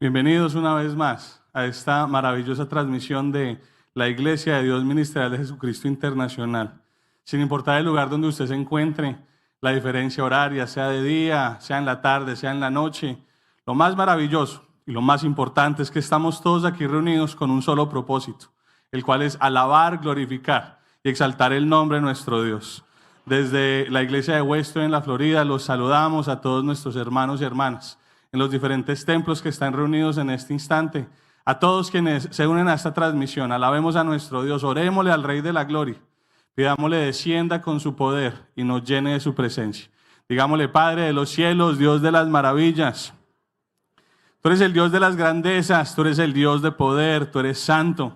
Bienvenidos una vez más a esta maravillosa transmisión de la Iglesia de Dios Ministerial de Jesucristo Internacional. Sin importar el lugar donde usted se encuentre, la diferencia horaria, sea de día, sea en la tarde, sea en la noche, lo más maravilloso y lo más importante es que estamos todos aquí reunidos con un solo propósito, el cual es alabar, glorificar y exaltar el nombre de nuestro Dios. Desde la Iglesia de Weston en la Florida los saludamos a todos nuestros hermanos y hermanas en los diferentes templos que están reunidos en este instante, a todos quienes se unen a esta transmisión. Alabemos a nuestro Dios, orémosle al Rey de la Gloria, pidámosle descienda con su poder y nos llene de su presencia. Digámosle: Padre de los cielos, Dios de las maravillas, tú eres el Dios de las grandezas, tú eres el Dios de poder, tú eres santo,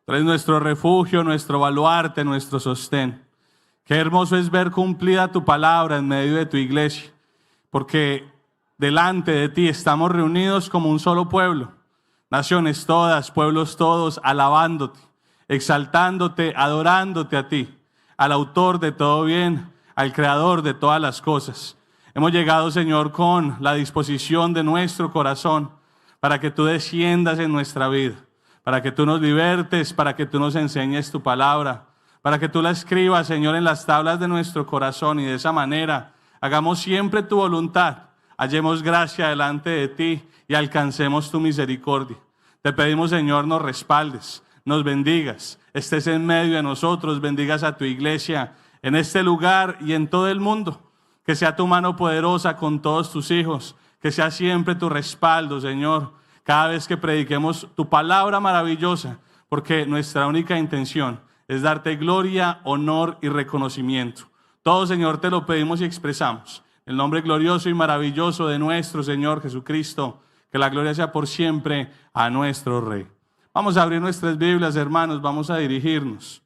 tú eres nuestro refugio, nuestro baluarte, nuestro sostén. Qué hermoso es ver cumplida tu palabra en medio de tu iglesia, porque delante de ti estamos reunidos como un solo pueblo, naciones todas, pueblos todos, alabándote, exaltándote, adorándote a ti, al autor de todo bien, al creador de todas las cosas. Hemos llegado, Señor, con la disposición de nuestro corazón para que tú desciendas en nuestra vida, para que tú nos libertes, para que tú nos enseñes tu palabra, para que tú la escribas, Señor, en las tablas de nuestro corazón y de esa manera hagamos siempre tu voluntad, hallemos gracia delante de ti y alcancemos tu misericordia. Te pedimos, Señor, nos respaldes, nos bendigas, estés en medio de nosotros, bendigas a tu iglesia en este lugar y en todo el mundo. Que sea tu mano poderosa con todos tus hijos, que sea siempre tu respaldo, Señor, cada vez que prediquemos tu palabra maravillosa, porque nuestra única intención es darte gloria, honor y reconocimiento. Todo, Señor, te lo pedimos y expresamos. El nombre glorioso y maravilloso de nuestro Señor Jesucristo, que la gloria sea por siempre a nuestro Rey. Vamos a abrir nuestras Biblias, hermanos, vamos a dirigirnos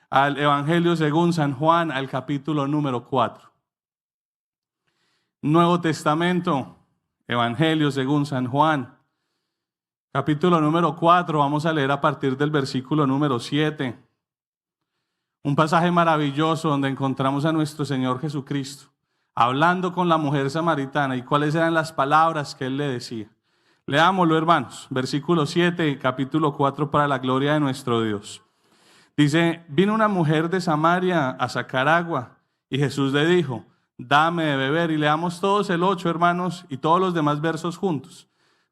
al Evangelio según San Juan, al capítulo número 4. Nuevo Testamento, Evangelio según San Juan, capítulo número 4, vamos a leer a partir del versículo número 7. Un pasaje maravilloso donde encontramos a nuestro Señor Jesucristo hablando con la mujer samaritana y cuáles eran las palabras que Él le decía. Leámoslo, hermanos, versículo 7, capítulo 4, para la gloria de nuestro Dios. Dice: vino una mujer de Samaria a sacar agua y Jesús le dijo: dame de beber. Y leamos todos el 8, hermanos, y todos los demás versos juntos.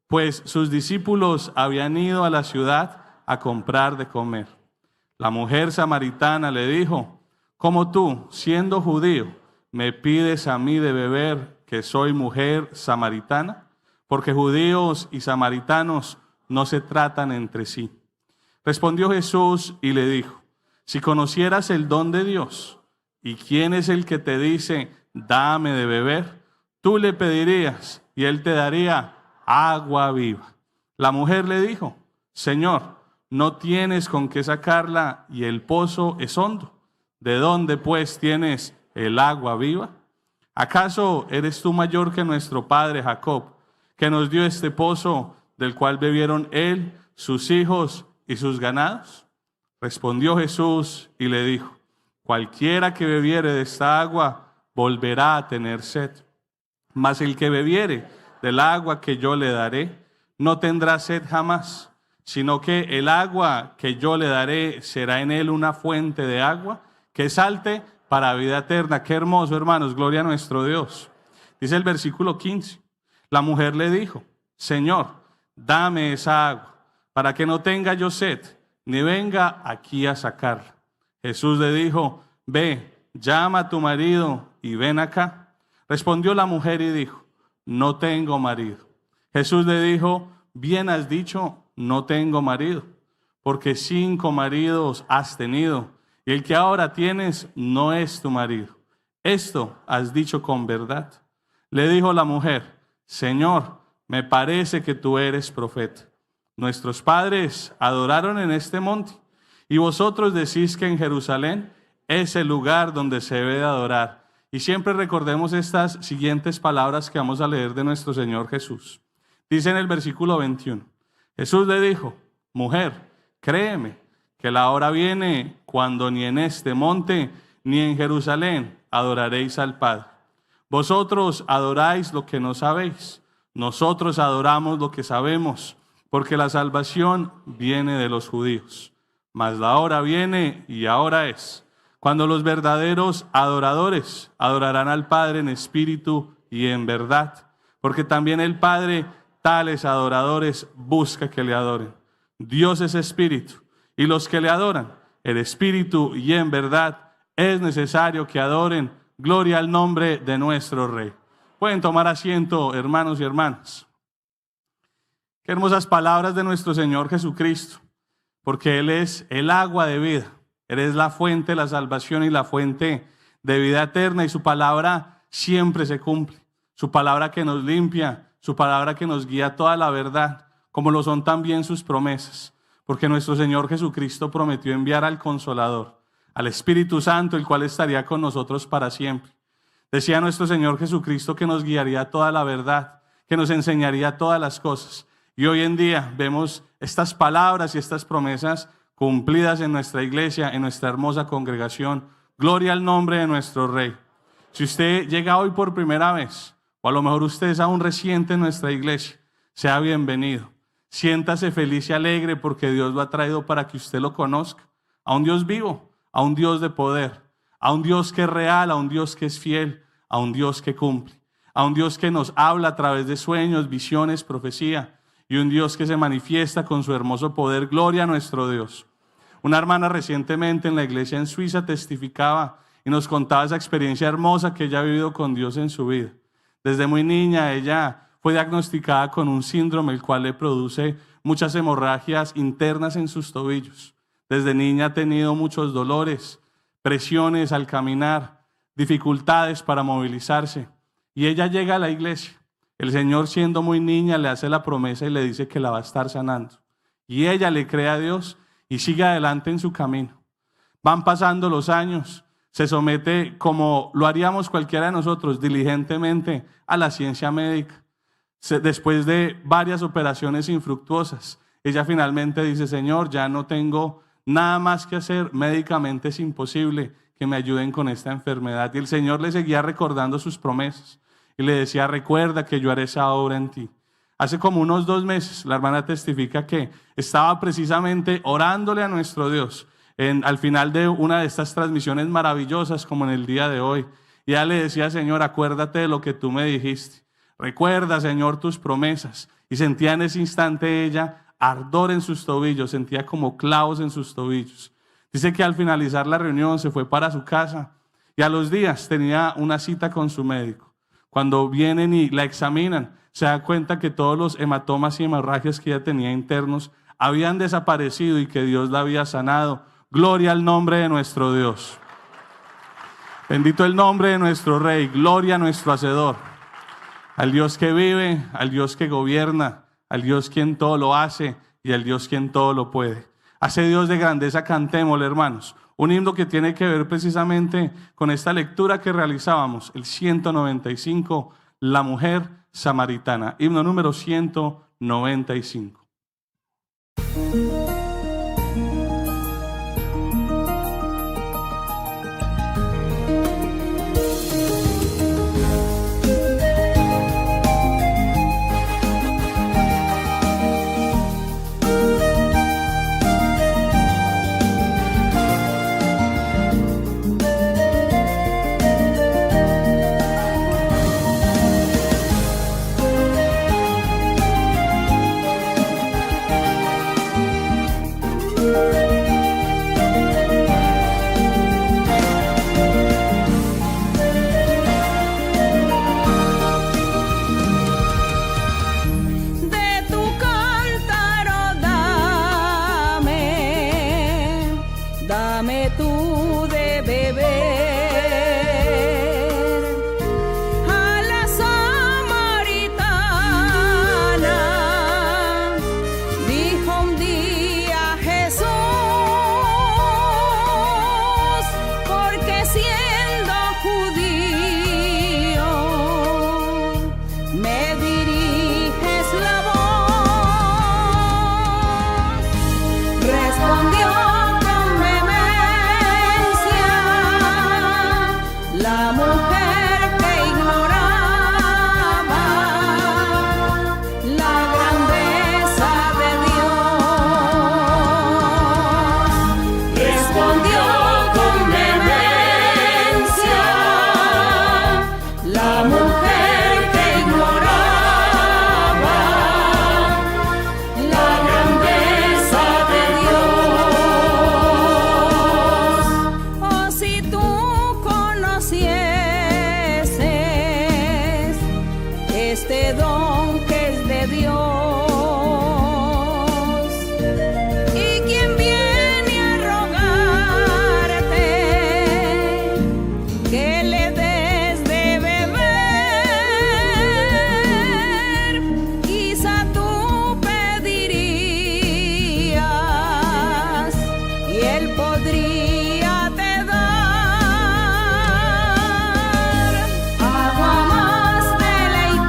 Pues sus discípulos habían ido a la ciudad a comprar de comer. La mujer samaritana le dijo: ¿cómo tú, siendo judío, me pides a mí de beber, que soy mujer samaritana? Porque judíos y samaritanos no se tratan entre sí. Respondió Jesús y le dijo: si conocieras el don de Dios y quién es el que te dice dame de beber, tú le pedirías y él te daría agua viva. La mujer le dijo: Señor, no tienes con qué sacarla y el pozo es hondo. ¿De dónde pues tienes el agua viva? ¿Acaso eres tú mayor que nuestro padre Jacob, que nos dio este pozo del cual bebieron él, sus hijos y sus ganados? Respondió Jesús y le dijo: cualquiera que bebiere de esta agua volverá a tener sed, mas el que bebiere del agua que yo le daré no tendrá sed jamás, sino que el agua que yo le daré será en él una fuente de agua que salte para vida eterna. Qué hermoso, hermanos, gloria a nuestro Dios. Dice el versículo 15, la mujer le dijo: Señor, dame esa agua, para que no tenga yo sed, ni venga aquí a sacarla. Jesús le dijo: ve, llama a tu marido y ven acá. Respondió la mujer y dijo: no tengo marido. Jesús le dijo: bien has dicho, no tengo marido, porque 5 maridos has tenido, y el que ahora tienes no es tu marido. Esto has dicho con verdad. Le dijo la mujer: Señor, me parece que tú eres profeta. Nuestros padres adoraron en este monte, y vosotros decís que en Jerusalén es el lugar donde se debe de adorar. Y siempre recordemos estas siguientes palabras que vamos a leer de nuestro Señor Jesús. Dice en el versículo 21, Jesús le dijo: mujer, créeme que la hora viene cuando ni en este monte ni en Jerusalén adoraréis al Padre. Vosotros adoráis lo que no sabéis, nosotros adoramos lo que sabemos, porque la salvación viene de los judíos. Mas la hora viene y ahora es, cuando los verdaderos adoradores adorarán al Padre en espíritu y en verdad, porque también el Padre tales adoradores busca que le adoren. Dios es espíritu, y los que le adoran en espíritu y en verdad es necesario que adoren. Gloria al nombre de nuestro Rey. Pueden tomar asiento, hermanos y hermanas. Qué hermosas palabras de nuestro Señor Jesucristo, porque Él es el agua de vida. Él es la fuente de la salvación y la fuente de vida eterna, y su palabra siempre se cumple. Su palabra que nos limpia, su palabra que nos guía a toda la verdad, como lo son también sus promesas, porque nuestro Señor Jesucristo prometió enviar al Consolador, al Espíritu Santo, el cual estaría con nosotros para siempre. Decía nuestro Señor Jesucristo que nos guiaría a toda la verdad, que nos enseñaría todas las cosas. Y hoy en día vemos estas palabras y estas promesas cumplidas en nuestra iglesia, en nuestra hermosa congregación. Gloria al nombre de nuestro Rey. Si usted llega hoy por primera vez, o a lo mejor usted es aún reciente en nuestra iglesia, sea bienvenido. Siéntase feliz y alegre porque Dios lo ha traído para que usted lo conozca. A un Dios vivo, a un Dios de poder, a un Dios que es real, a un Dios que es fiel, a un Dios que cumple, a un Dios que nos habla a través de sueños, visiones, profecía, y un Dios que se manifiesta con su hermoso poder. Gloria a nuestro Dios. Una hermana recientemente en la iglesia en Suiza testificaba y nos contaba esa experiencia hermosa que ella ha vivido con Dios en su vida. Desde muy niña ella fue diagnosticada con un síndrome el cual le produce muchas hemorragias internas en sus tobillos. Desde niña ha tenido muchos dolores, presiones al caminar, dificultades para movilizarse. Y ella llega a la iglesia. El Señor, siendo muy niña, le hace la promesa y le dice que la va a estar sanando. Y ella le cree a Dios y sigue adelante en su camino. Van pasando los años, se somete, como lo haríamos cualquiera de nosotros, diligentemente a la ciencia médica. Después de varias operaciones infructuosas, ella finalmente dice: Señor, ya no tengo nada más que hacer, médicamente es imposible que me ayuden con esta enfermedad. Y el Señor le seguía recordando sus promesas y le decía: recuerda que yo haré esa obra en ti. Hace como unos 2 meses, la hermana testifica que estaba precisamente orándole a nuestro Dios al final de una de estas transmisiones maravillosas como en el día de hoy. Y ella le decía: Señor, acuérdate de lo que tú me dijiste. Recuerda, Señor, tus promesas. Y sentía en ese instante ella ardor en sus tobillos, sentía como clavos en sus tobillos. Dice que al finalizar la reunión se fue para su casa y a los días tenía una cita con su médico. Cuando vienen y la examinan, se da cuenta que todos los hematomas y hemorragias que ella tenía internos habían desaparecido y que Dios la había sanado. Gloria al nombre de nuestro Dios. Bendito el nombre de nuestro Rey. Gloria a nuestro Hacedor. Al Dios que vive, al Dios que gobierna, al Dios quien todo lo hace y al Dios quien todo lo puede. A ese Dios de grandeza cantémosle, hermanos. Un himno que tiene que ver precisamente con esta lectura que realizábamos, el 195, La Mujer Samaritana. Himno número 195. La mujer que ignoraba este don que es de Dios. Y quien viene a rogarte que le des de beber, quizá tú pedirías y él podría te dar agua más deleitosa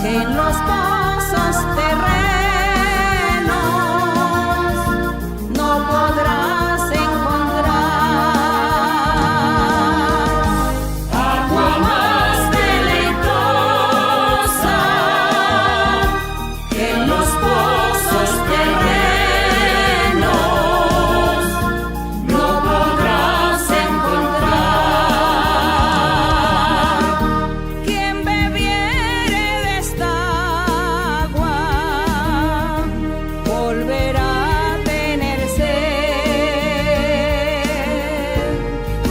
que en los pozos terrenos no podrás encontrar. Agua más deleitosa que en los pozos terrenos no podrás encontrar. Quien bebiere de esta agua volverá a tener sed,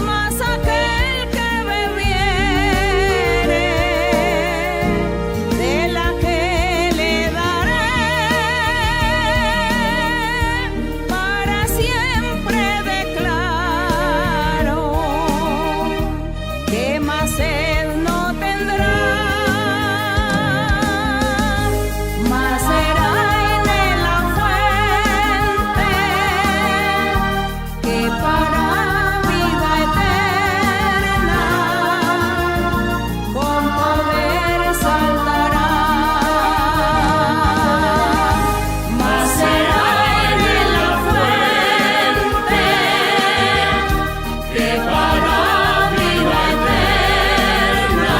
mas aquel que bebiere de la que le daré para siempre, declaro que más sed no tendrá, mas será en él la fuente que para vida eterna con poder saltará. Mas será en él la fuente que para vida eterna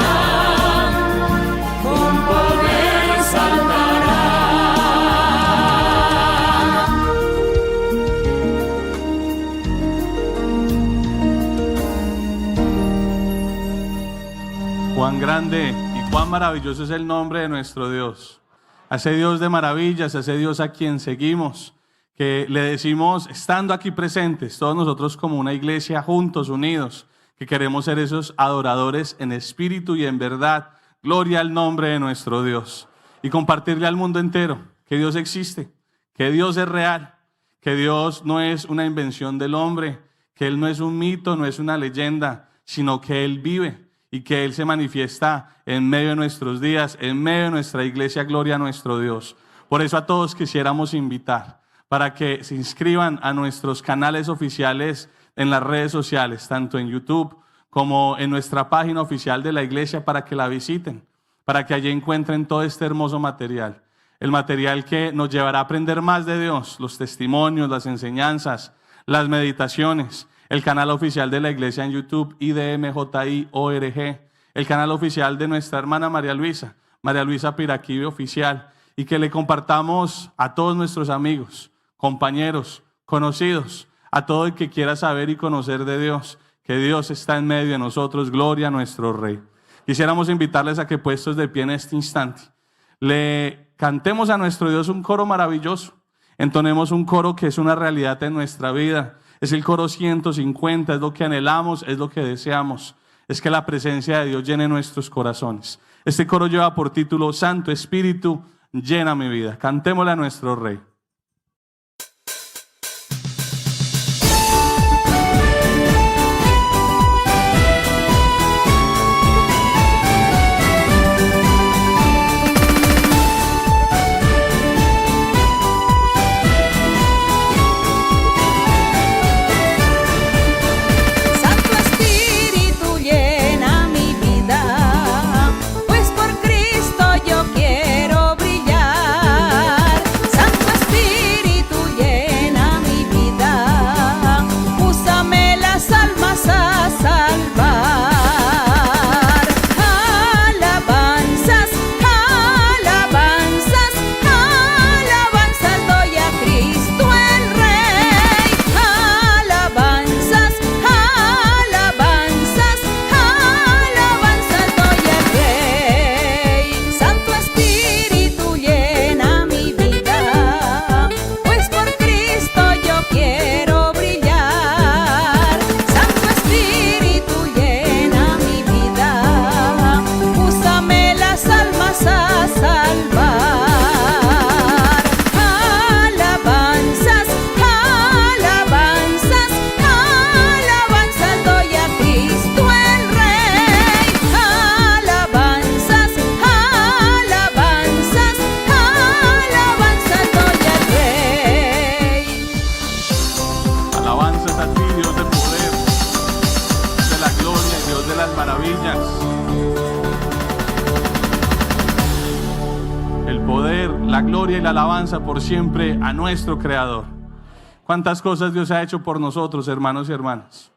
con poder saltará. Cuán grande y cuán maravilloso es el nombre de nuestro Dios. A ese Dios de maravillas, a ese Dios a quien seguimos, que le decimos, estando aquí presentes, todos nosotros como una iglesia juntos, unidos, que queremos ser esos adoradores en espíritu y en verdad. Gloria al nombre de nuestro Dios. Y compartirle al mundo entero que Dios existe, que Dios es real, que Dios no es una invención del hombre, que Él no es un mito, no es una leyenda, sino que Él vive y que Él se manifiesta en medio de nuestros días, en medio de nuestra iglesia. Gloria a nuestro Dios. Por eso a todos quisiéramos invitar para que se inscriban a nuestros canales oficiales en las redes sociales, tanto en YouTube como en nuestra página oficial de la iglesia, para que la visiten, para que allí encuentren todo este hermoso material. El material que nos llevará a aprender más de Dios, los testimonios, las enseñanzas, las meditaciones, el canal oficial de la iglesia en YouTube, IDMJI.org, el canal oficial de nuestra hermana María Luisa Piraquive Oficial, y que le compartamos a todos nuestros amigos, compañeros, conocidos, a todo el que quiera saber y conocer de Dios, que Dios está en medio de nosotros. Gloria a nuestro Rey. Quisiéramos invitarles a que, puestos de pie en este instante, le cantemos a nuestro Dios un coro maravilloso. Entonemos un coro que es una realidad en nuestra vida. Es el coro 150, es lo que anhelamos, es lo que deseamos. Es que la presencia de Dios llene nuestros corazones. Este coro lleva por título Santo Espíritu, llena mi vida. Cantémosle a nuestro Rey. Santo Espíritu llena mi vida, pues por Cristo yo quiero brillar. Santo Espíritu El poder, la gloria y la alabanza por siempre a nuestro Creador. ¿Cuántas cosas Dios ha hecho por nosotros, hermanos y hermanas?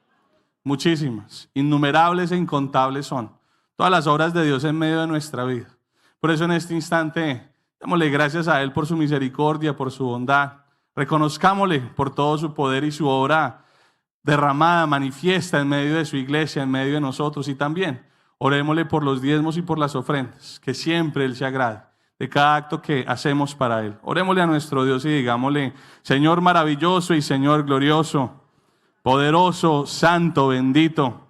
Muchísimas, innumerables e incontables son todas las obras de Dios en medio de nuestra vida. Por eso en este instante, démosle gracias a Él por su misericordia, por su bondad. Reconozcámosle por todo su poder y su obra derramada, manifiesta en medio de su iglesia, en medio de nosotros. Y también orémosle por los diezmos y por las ofrendas, que siempre Él se agrade de cada acto que hacemos para Él. Orémosle a nuestro Dios y digámosle: Señor maravilloso y Señor glorioso, poderoso, santo, bendito,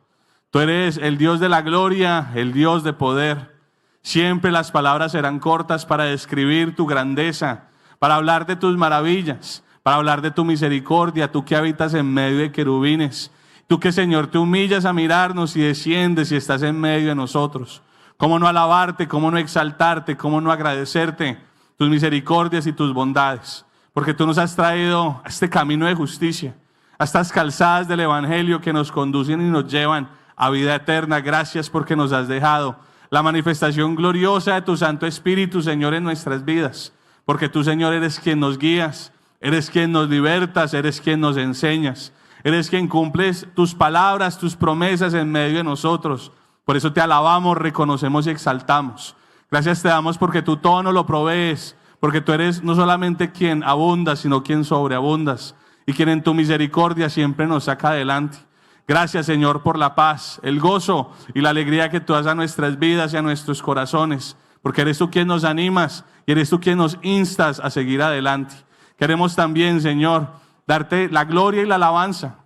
tú eres el Dios de la gloria, el Dios de poder. Siempre las palabras serán cortas para describir tu grandeza, para hablar de tus maravillas, para hablar de tu misericordia, tú que habitas en medio de querubines, tú que, Señor, te humillas a mirarnos y desciendes y estás en medio de nosotros. ¿Cómo no alabarte, cómo no exaltarte, cómo no agradecerte tus misericordias y tus bondades? Porque tú nos has traído a este camino de justicia, a estas calzadas del Evangelio que nos conducen y nos llevan a vida eterna. Gracias porque nos has dejado la manifestación gloriosa de tu Santo Espíritu, Señor, en nuestras vidas. Porque tú, Señor, eres quien nos guías, eres quien nos libertas, eres quien nos enseñas, eres quien cumples tus palabras, tus promesas en medio de nosotros. Por eso te alabamos, reconocemos y exaltamos. Gracias te damos porque tú todo nos lo provees, porque tú eres no solamente quien abundas, sino quien sobreabundas y quien en tu misericordia siempre nos saca adelante. Gracias, Señor, por la paz, el gozo y la alegría que tú das a nuestras vidas y a nuestros corazones, porque eres tú quien nos animas y eres tú quien nos instas a seguir adelante. Queremos también, Señor, darte la gloria y la alabanza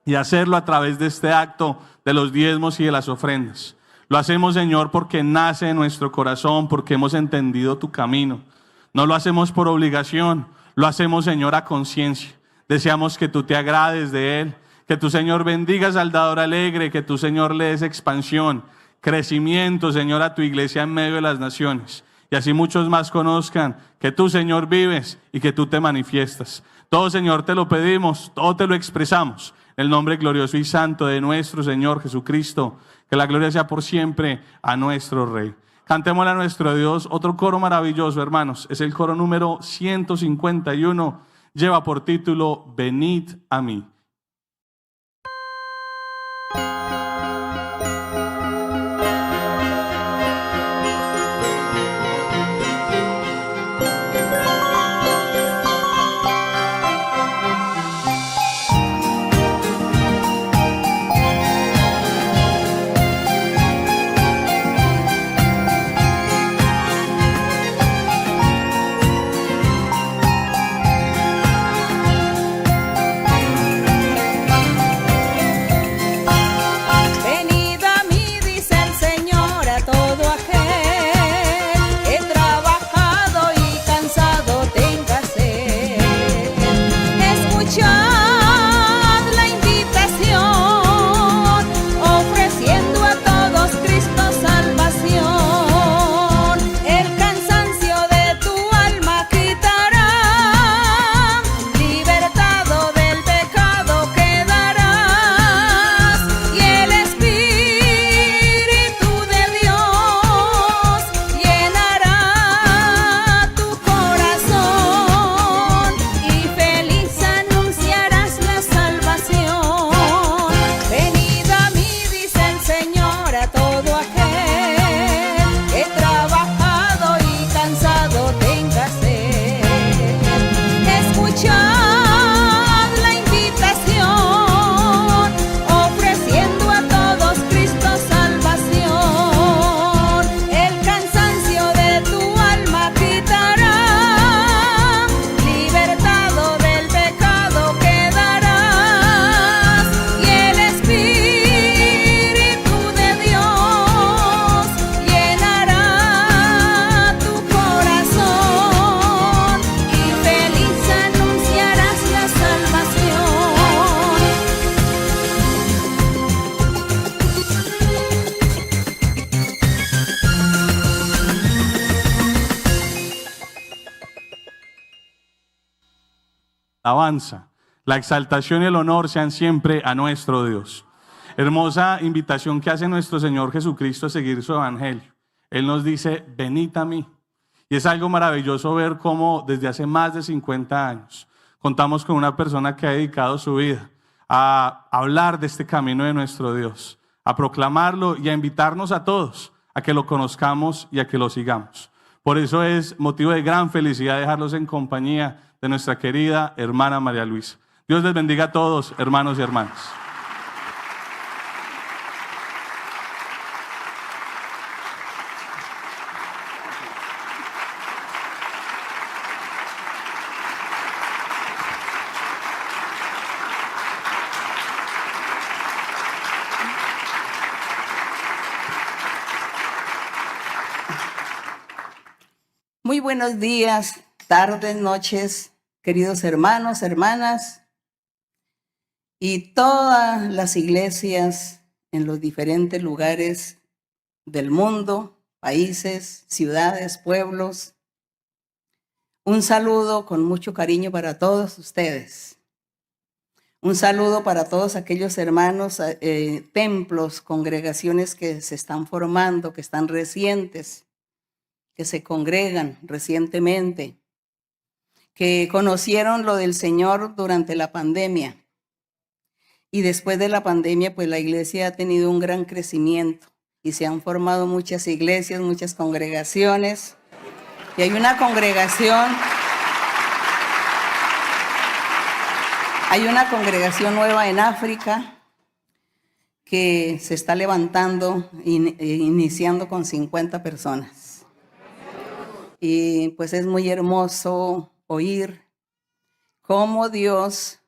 y hacerlo a través de este acto de los diezmos y de las ofrendas. Lo hacemos, Señor, porque nace en nuestro corazón, porque hemos entendido tu camino. No lo hacemos por obligación, lo hacemos, Señor, a conciencia. Deseamos que tú te agrades de Él, que tu, Señor, bendigas al dador alegre, que tu, Señor, le des expansión, crecimiento, Señor, a tu iglesia en medio de las naciones. Y así muchos más conozcan que tú, Señor, vives y que tú te manifiestas. Todo, Señor, te lo pedimos, todo te lo expresamos. En el nombre glorioso y santo de nuestro Señor Jesucristo, que la gloria sea por siempre a nuestro Rey. Cantémosle a nuestro Dios otro coro maravilloso, hermanos. Es el coro número 151. Lleva por título: Venid a mí. alabanza, la exaltación y el honor sean siempre a nuestro Dios. Hermosa invitación que hace nuestro Señor Jesucristo a seguir su evangelio. Él nos dice, venid a mí. Y es algo maravilloso ver cómo desde hace más de 50 años contamos con una persona que ha dedicado su vida a hablar de este camino de nuestro Dios, a proclamarlo y a invitarnos a todos a que lo conozcamos y a que lo sigamos. Por eso es motivo de gran felicidad dejarlos en compañía de nuestra querida hermana María Luisa. Dios les bendiga a todos, hermanos y hermanas. Muy buenos días, tardes, noches, queridos hermanos, hermanas y todas las iglesias en los diferentes lugares del mundo, países, ciudades, pueblos. Un saludo con mucho cariño para todos ustedes. Un saludo para todos aquellos hermanos, templos, congregaciones que se están formando, que están recientes, que se congregan recientemente, que conocieron lo del Señor durante la pandemia. Y después de la pandemia, pues la iglesia ha tenido un gran crecimiento y se han formado muchas iglesias, muchas congregaciones. Y hay una congregación nueva en África que se está levantando, iniciando con 50 personas. Y pues es muy hermoso oír cómo Dios,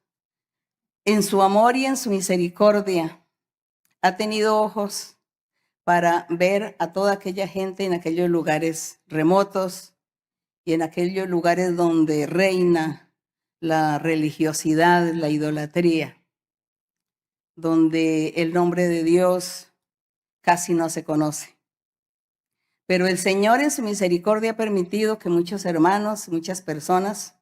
en su amor y en su misericordia, ha tenido ojos para ver a toda aquella gente en aquellos lugares remotos y en aquellos lugares donde reina la religiosidad, la idolatría, donde el nombre de Dios casi no se conoce. Pero el Señor en su misericordia ha permitido que muchos hermanos, muchas personas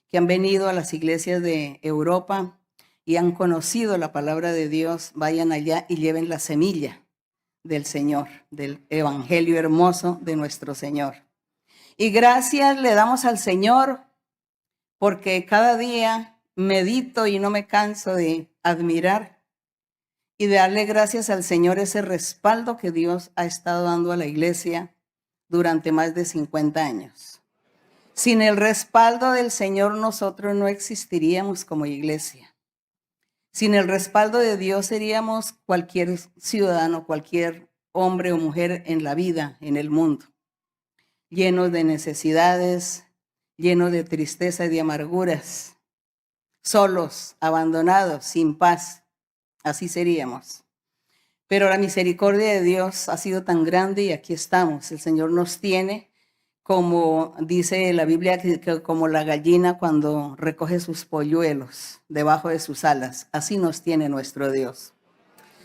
que han venido a las iglesias de Europa y han conocido la palabra de Dios, vayan allá y lleven la semilla del Señor, del evangelio hermoso de nuestro Señor. Y gracias le damos al Señor porque cada día medito y no me canso de admirar y de darle gracias al Señor ese respaldo que Dios ha estado dando a la iglesia durante más de 50 años. Sin el respaldo del Señor nosotros no existiríamos como iglesia. Sin el respaldo de Dios seríamos cualquier ciudadano, cualquier hombre o mujer en la vida, en el mundo, llenos de necesidades, llenos de tristeza y de amarguras, solos, abandonados, sin paz. Así seríamos. Pero la misericordia de Dios ha sido tan grande y aquí estamos. El Señor nos tiene, como dice la Biblia, que como la gallina cuando recoge sus polluelos debajo de sus alas. Así nos tiene nuestro Dios.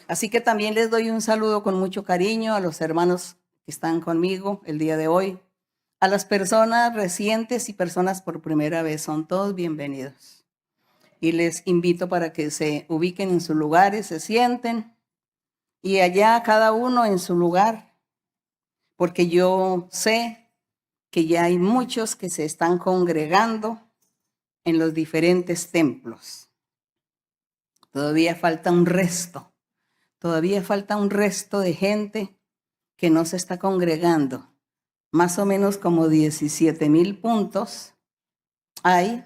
Así que también les doy un saludo con mucho cariño a los hermanos que están conmigo el día de hoy. A las personas recientes y personas por primera vez, son todos bienvenidos. Y les invito para que se ubiquen en sus lugares, se sienten y allá cada uno en su lugar, porque yo sé que ya hay muchos que se están congregando en los diferentes templos. Todavía falta un resto de gente que no se está congregando. Más o menos como 17,000 puntos hay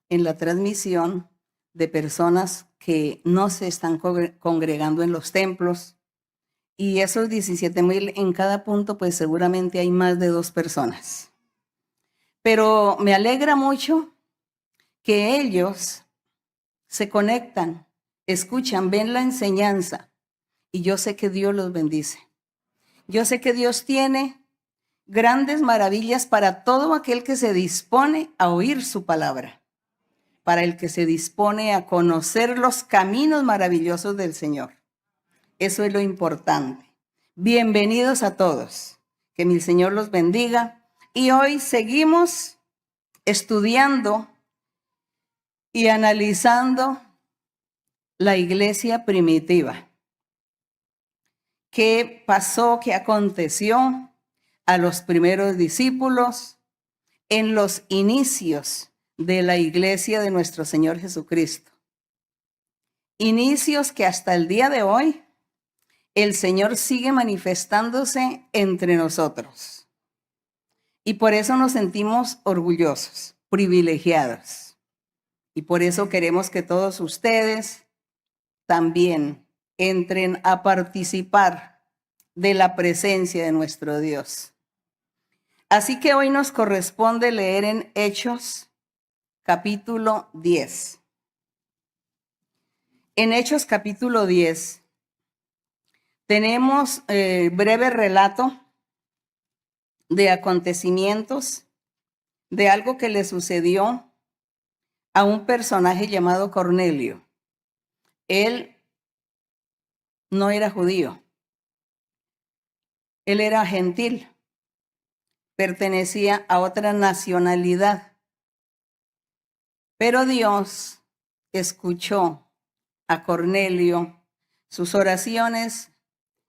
en la transmisión de personas que no se están congregando en los templos. Y esos 17,000 en cada punto, pues seguramente hay más de 2 personas. Pero me alegra mucho que ellos se conectan, escuchan, ven la enseñanza. Y yo sé que Dios los bendice. Yo sé que Dios tiene grandes maravillas para todo aquel que se dispone a oír su palabra, para el que se dispone a conocer los caminos maravillosos del Señor. Eso es lo importante. Bienvenidos a todos. Que mi Señor los bendiga. Y hoy seguimos estudiando y analizando la iglesia primitiva. qué pasó, qué aconteció a los primeros discípulos en los inicios de la iglesia de nuestro Señor Jesucristo. Inicios que hasta el día de hoy el Señor sigue manifestándose entre nosotros. Y por eso nos sentimos orgullosos, privilegiados. Y por eso queremos que todos ustedes también entren a participar de la presencia de nuestro Dios. Así que hoy nos corresponde leer en Hechos capítulo 10. En Hechos capítulo 10 tenemos breve relato de acontecimientos, de algo que le sucedió a un personaje llamado Cornelio. Él no era judío, él era gentil, pertenecía a otra nacionalidad. Pero Dios escuchó a Cornelio, sus oraciones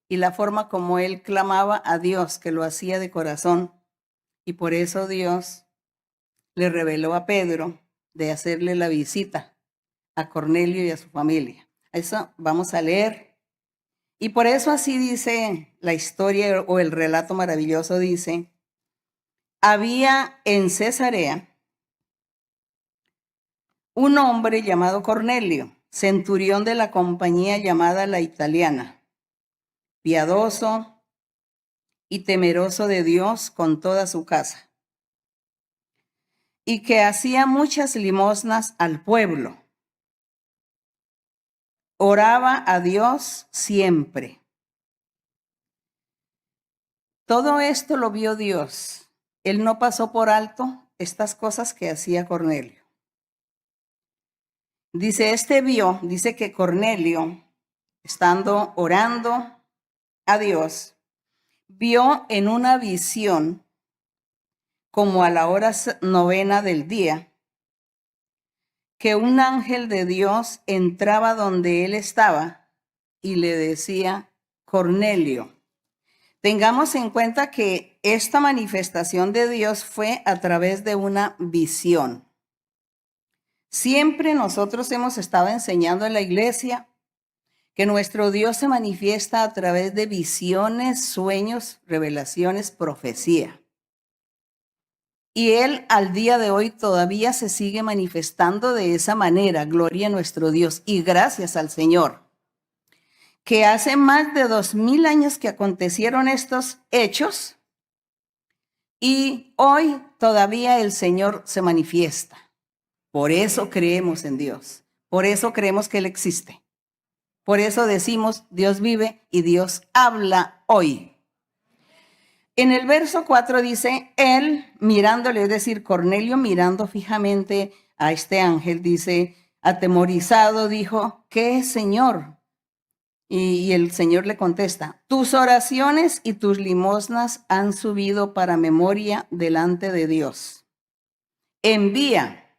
y la forma como él clamaba a Dios, que lo hacía de corazón. Y por eso Dios le reveló a Pedro de hacerle la visita a Cornelio y a su familia. Eso vamos a leer. Y por eso así dice la historia o el relato maravilloso, dice: había en Cesarea un hombre llamado Cornelio, centurión de la compañía llamada La Italiana, piadoso y temeroso de Dios con toda su casa, y que hacía muchas limosnas al pueblo. Oraba a Dios siempre. Todo esto lo vio Dios. Él no pasó por alto estas cosas que hacía Cornelio. Dice que Cornelio, estando orando a Dios, vio en una visión, como a la hora 9 del día, que un ángel de Dios entraba donde él estaba y le decía: Cornelio. Tengamos en cuenta que esta manifestación de Dios fue a través de una visión. Siempre nosotros hemos estado enseñando en la iglesia que nuestro Dios se manifiesta a través de visiones, sueños, revelaciones, profecía. Y Él al día de hoy todavía se sigue manifestando de esa manera. Gloria a nuestro Dios y gracias al Señor, que hace más de 2000 años que acontecieron estos hechos y hoy todavía el Señor se manifiesta. Por eso creemos en Dios, por eso creemos que Él existe. Por eso decimos: Dios vive y Dios habla hoy. En el verso 4 dice: él mirándole, es decir, Cornelio mirando fijamente a este ángel, dice, atemorizado, dijo: ¿qué, Señor? Y el Señor le contesta: tus oraciones y tus limosnas han subido para memoria delante de Dios. Envía,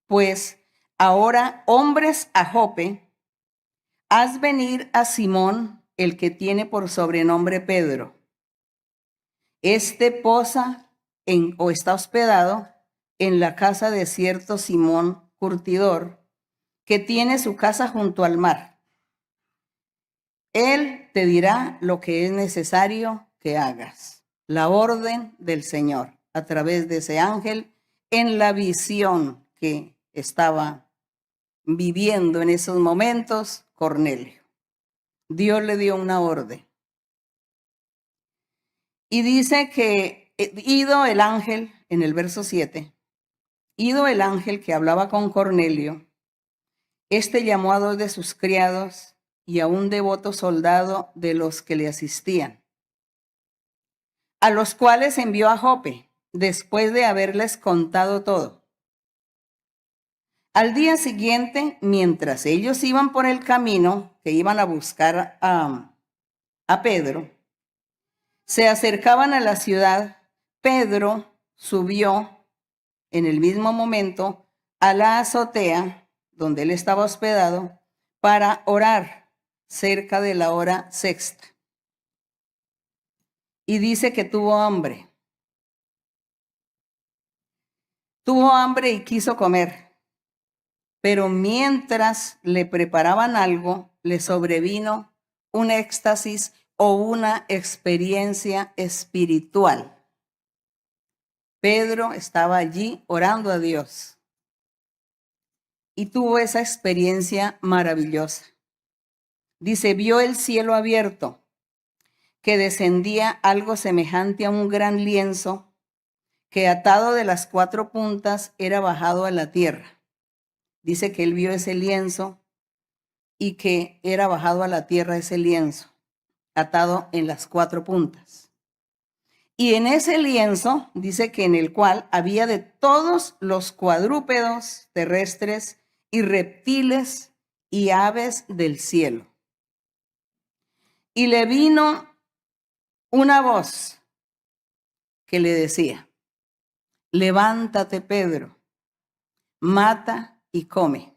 pues, ahora hombres a Jope. Haz venir a Simón, el que tiene por sobrenombre Pedro. Este posa o está hospedado en la casa de cierto Simón curtidor, que tiene su casa junto al mar. Él te dirá lo que es necesario que hagas. La orden del Señor a través de ese ángel en la visión que estaba viviendo en esos momentos Cornelio. Dios le dio una orden. Y dice que ido el ángel, en el verso 7, ido el ángel que hablaba con Cornelio, este llamó a 2 de sus criados y a un devoto soldado de los que le asistían, a los cuales envió a Jope, después de haberles contado todo. Al día siguiente, mientras ellos iban por el camino, que iban a buscar a Pedro, se acercaban a la ciudad. Pedro subió en el mismo momento a la azotea donde él estaba hospedado para orar cerca de la hora sexta. y dice que tuvo hambre. Tuvo hambre y quiso comer, pero mientras le preparaban algo, le sobrevino un éxtasis o una experiencia espiritual. Pedro estaba allí orando a Dios y tuvo esa experiencia maravillosa. Dice, vio el cielo abierto, que descendía algo semejante a un gran lienzo que atado de las 4 puntas era bajado a la tierra. Dice que él vio ese lienzo y que era bajado a la tierra ese lienzo, atado en las 4 puntas. Y en ese lienzo dice que en el cual había de todos los cuadrúpedos terrestres y reptiles y aves del cielo. Y le vino una voz que le decía, levántate, Pedro, mata y come.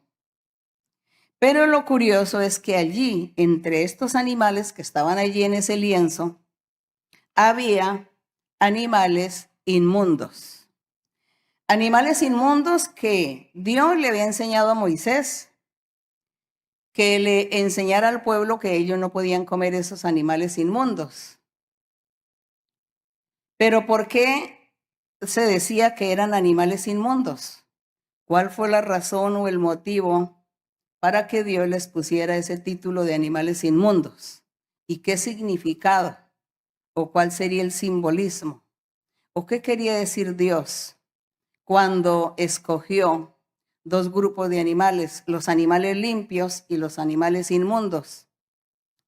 Pero lo curioso es que allí, entre estos animales que estaban allí en ese lienzo, había animales inmundos. Animales inmundos que Dios le había enseñado a Moisés, que le enseñara al pueblo que ellos no podían comer esos animales inmundos. Pero ¿por qué se decía que eran animales inmundos? ¿Cuál fue la razón o el motivo para que Dios les pusiera ese título de animales inmundos? ¿Y qué significado? ¿O cuál sería el simbolismo? ¿O qué quería decir Dios cuando escogió 2 grupos de animales, los animales limpios y los animales inmundos,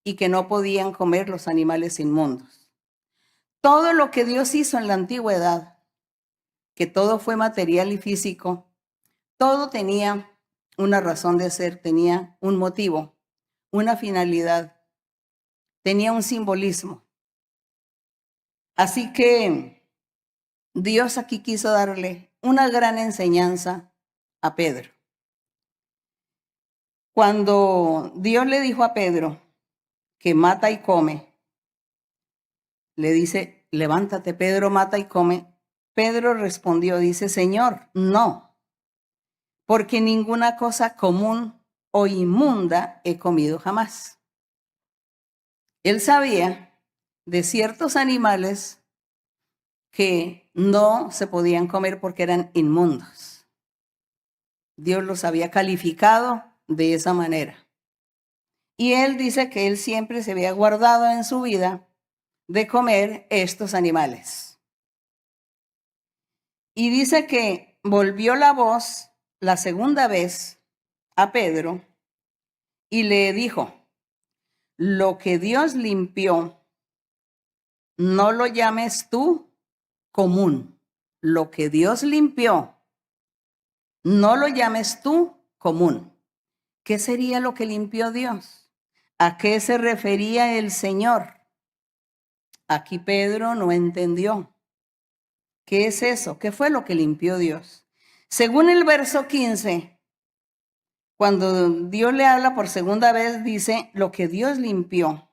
y que no podían comer los animales inmundos? Todo lo que Dios hizo en la antigüedad, que todo fue material y físico, todo tenía una razón de ser, tenía un motivo, una finalidad, tenía un simbolismo. Así que Dios aquí quiso darle una gran enseñanza a Pedro. Cuando Dios le dijo a Pedro que mata y come, le dice, levántate, Pedro, mata y come. Pedro respondió, dice, Señor, no, porque ninguna cosa común o inmunda he comido jamás. Él sabía de ciertos animales que no se podían comer porque eran inmundos. Dios los había calificado de esa manera. Y él dice que él siempre se había guardado en su vida de comer estos animales. Y dice que volvió la voz la segunda vez a Pedro y le dijo, lo que Dios limpió, no lo llames tú común. Lo que Dios limpió, no lo llames tú común. ¿Qué sería lo que limpió Dios? ¿A qué se refería el Señor? Aquí Pedro no entendió. ¿Qué es eso? ¿Qué fue lo que limpió Dios? Según el verso 15, cuando Dios le habla por segunda vez, dice lo que Dios limpió.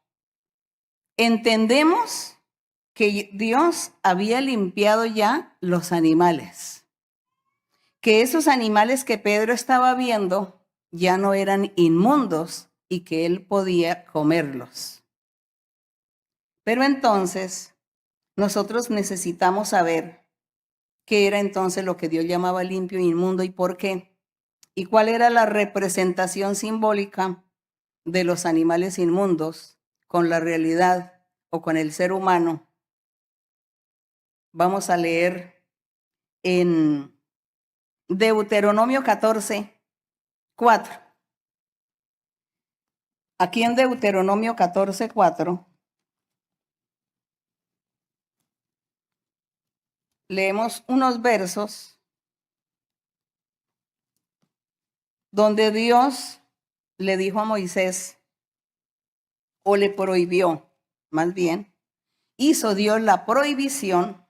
Entendemos que Dios había limpiado ya los animales, que esos animales que Pedro estaba viendo ya no eran inmundos y que él podía comerlos. Pero entonces nosotros necesitamos saber qué era entonces lo que Dios llamaba limpio e inmundo y por qué, y cuál era la representación simbólica de los animales inmundos con la realidad o con el ser humano. Vamos a leer en Deuteronomio 14, 4. Aquí en Deuteronomio 14, 4, leemos unos versos donde Dios le dijo a Moisés, o le prohibió, más bien, hizo Dios la prohibición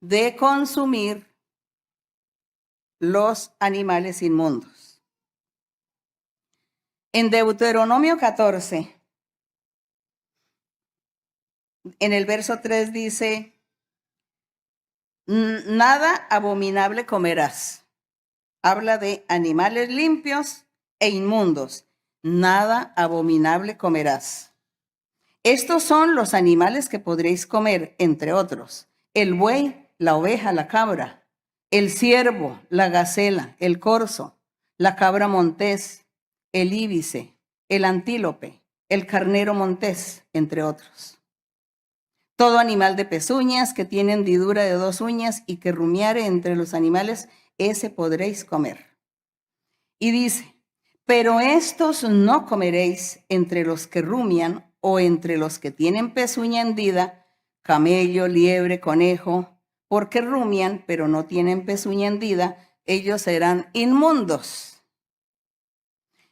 de consumir los animales inmundos. En Deuteronomio 14 En el verso 3 dice, nada abominable comerás. Habla de animales limpios e inmundos. Nada abominable comerás. Estos son los animales que podréis comer, entre otros: el buey, la oveja, la cabra, el ciervo, la gacela, el corzo, la cabra montés, el íbice, el antílope, el carnero montés, entre otros. Todo animal de pezuñas que tiene hendidura de 2 uñas y que rumiare entre los animales, ese podréis comer. Y dice, pero estos no comeréis entre los que rumian o entre los que tienen pezuña hendida, camello, liebre, conejo, porque rumian, pero no tienen pezuña hendida, ellos serán inmundos.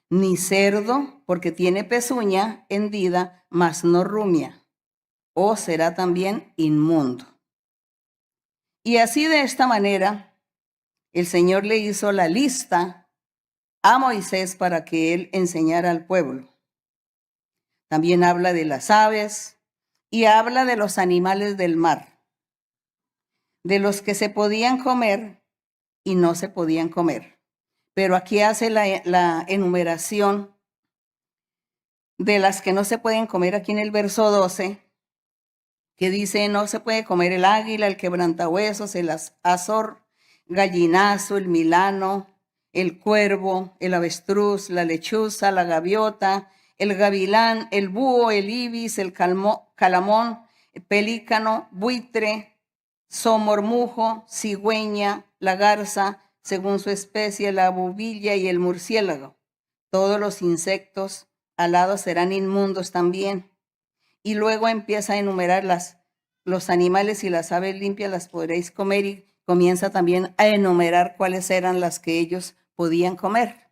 Ni cerdo, porque tiene pezuña hendida, mas no rumia, o será también inmundo. Y así, de esta manera, el Señor le hizo la lista a Moisés para que él enseñara al pueblo. También habla de las aves y habla de los animales del mar, de los que se podían comer y no se podían comer. Pero aquí hace la enumeración de las que no se pueden comer aquí en el verso 12, que dice, no se puede comer el águila, el quebrantahuesos, el azor, gallinazo, el milano, el cuervo, el avestruz, la lechuza, la gaviota, el gavilán, el búho, el ibis, el calamón, el pelícano, buitre, somormujo, cigüeña, la garza, según su especie, la bubilla y el murciélago. Todos los insectos alados serán inmundos también. Y luego empieza a enumerar los animales y las aves limpias las podréis comer, y comienza también a enumerar cuáles eran las que ellos podían comer.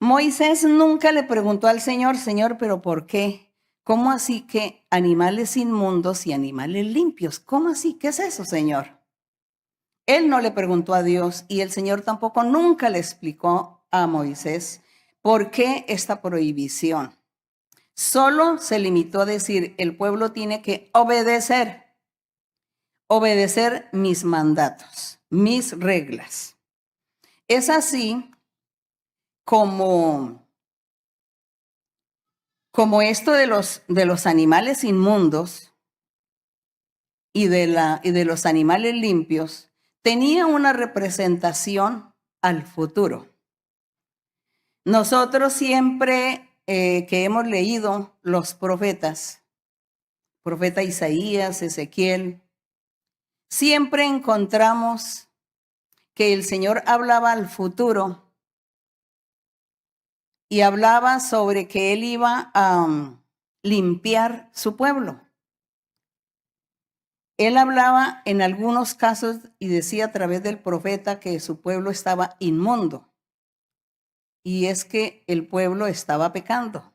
Moisés nunca le preguntó al Señor, Señor, ¿pero por qué? ¿Cómo así que animales inmundos y animales limpios? ¿Cómo así? ¿Qué es eso, Señor? Él no le preguntó a Dios y el Señor tampoco nunca le explicó a Moisés por qué esta prohibición. Solo se limitó a decir, el pueblo tiene que obedecer mis mandatos, mis reglas. Es así como esto de los animales inmundos y de los animales limpios tenía una representación al futuro. Nosotros siempre que hemos leído los profeta Isaías, Ezequiel, siempre encontramos que el Señor hablaba al futuro y hablaba sobre que Él iba a limpiar su pueblo. Él hablaba en algunos casos y decía a través del profeta que su pueblo estaba inmundo. Y es que el pueblo estaba pecando.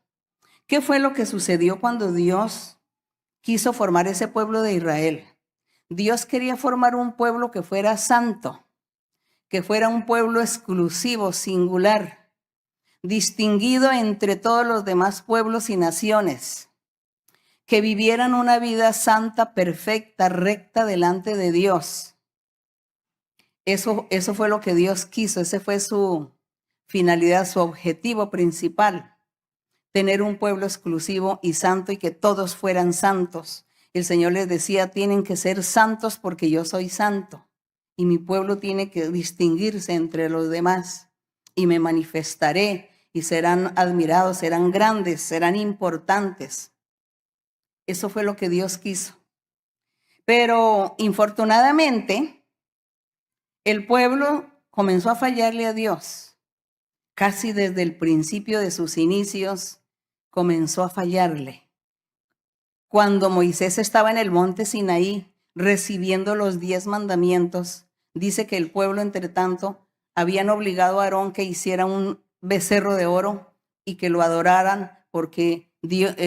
¿Qué fue lo que sucedió cuando Dios quiso formar ese pueblo de Israel? Dios quería formar un pueblo que fuera santo, que fuera un pueblo exclusivo, singular, distinguido entre todos los demás pueblos y naciones, que vivieran una vida santa, perfecta, recta delante de Dios. Eso fue lo que Dios quiso, ese fue su finalidad, su objetivo principal, tener un pueblo exclusivo y santo y que todos fueran santos. El Señor les decía, tienen que ser santos porque yo soy santo y mi pueblo tiene que distinguirse entre los demás y me manifestaré y serán admirados, serán grandes, serán importantes. Eso fue lo que Dios quiso. Pero infortunadamente el pueblo comenzó a fallarle a Dios. Casi desde el principio de sus inicios comenzó a fallarle. Cuando Moisés estaba en el monte Sinaí recibiendo los 10 mandamientos, dice que el pueblo, entre tanto, habían obligado a Aarón que hiciera un becerro de oro y que lo adoraran porque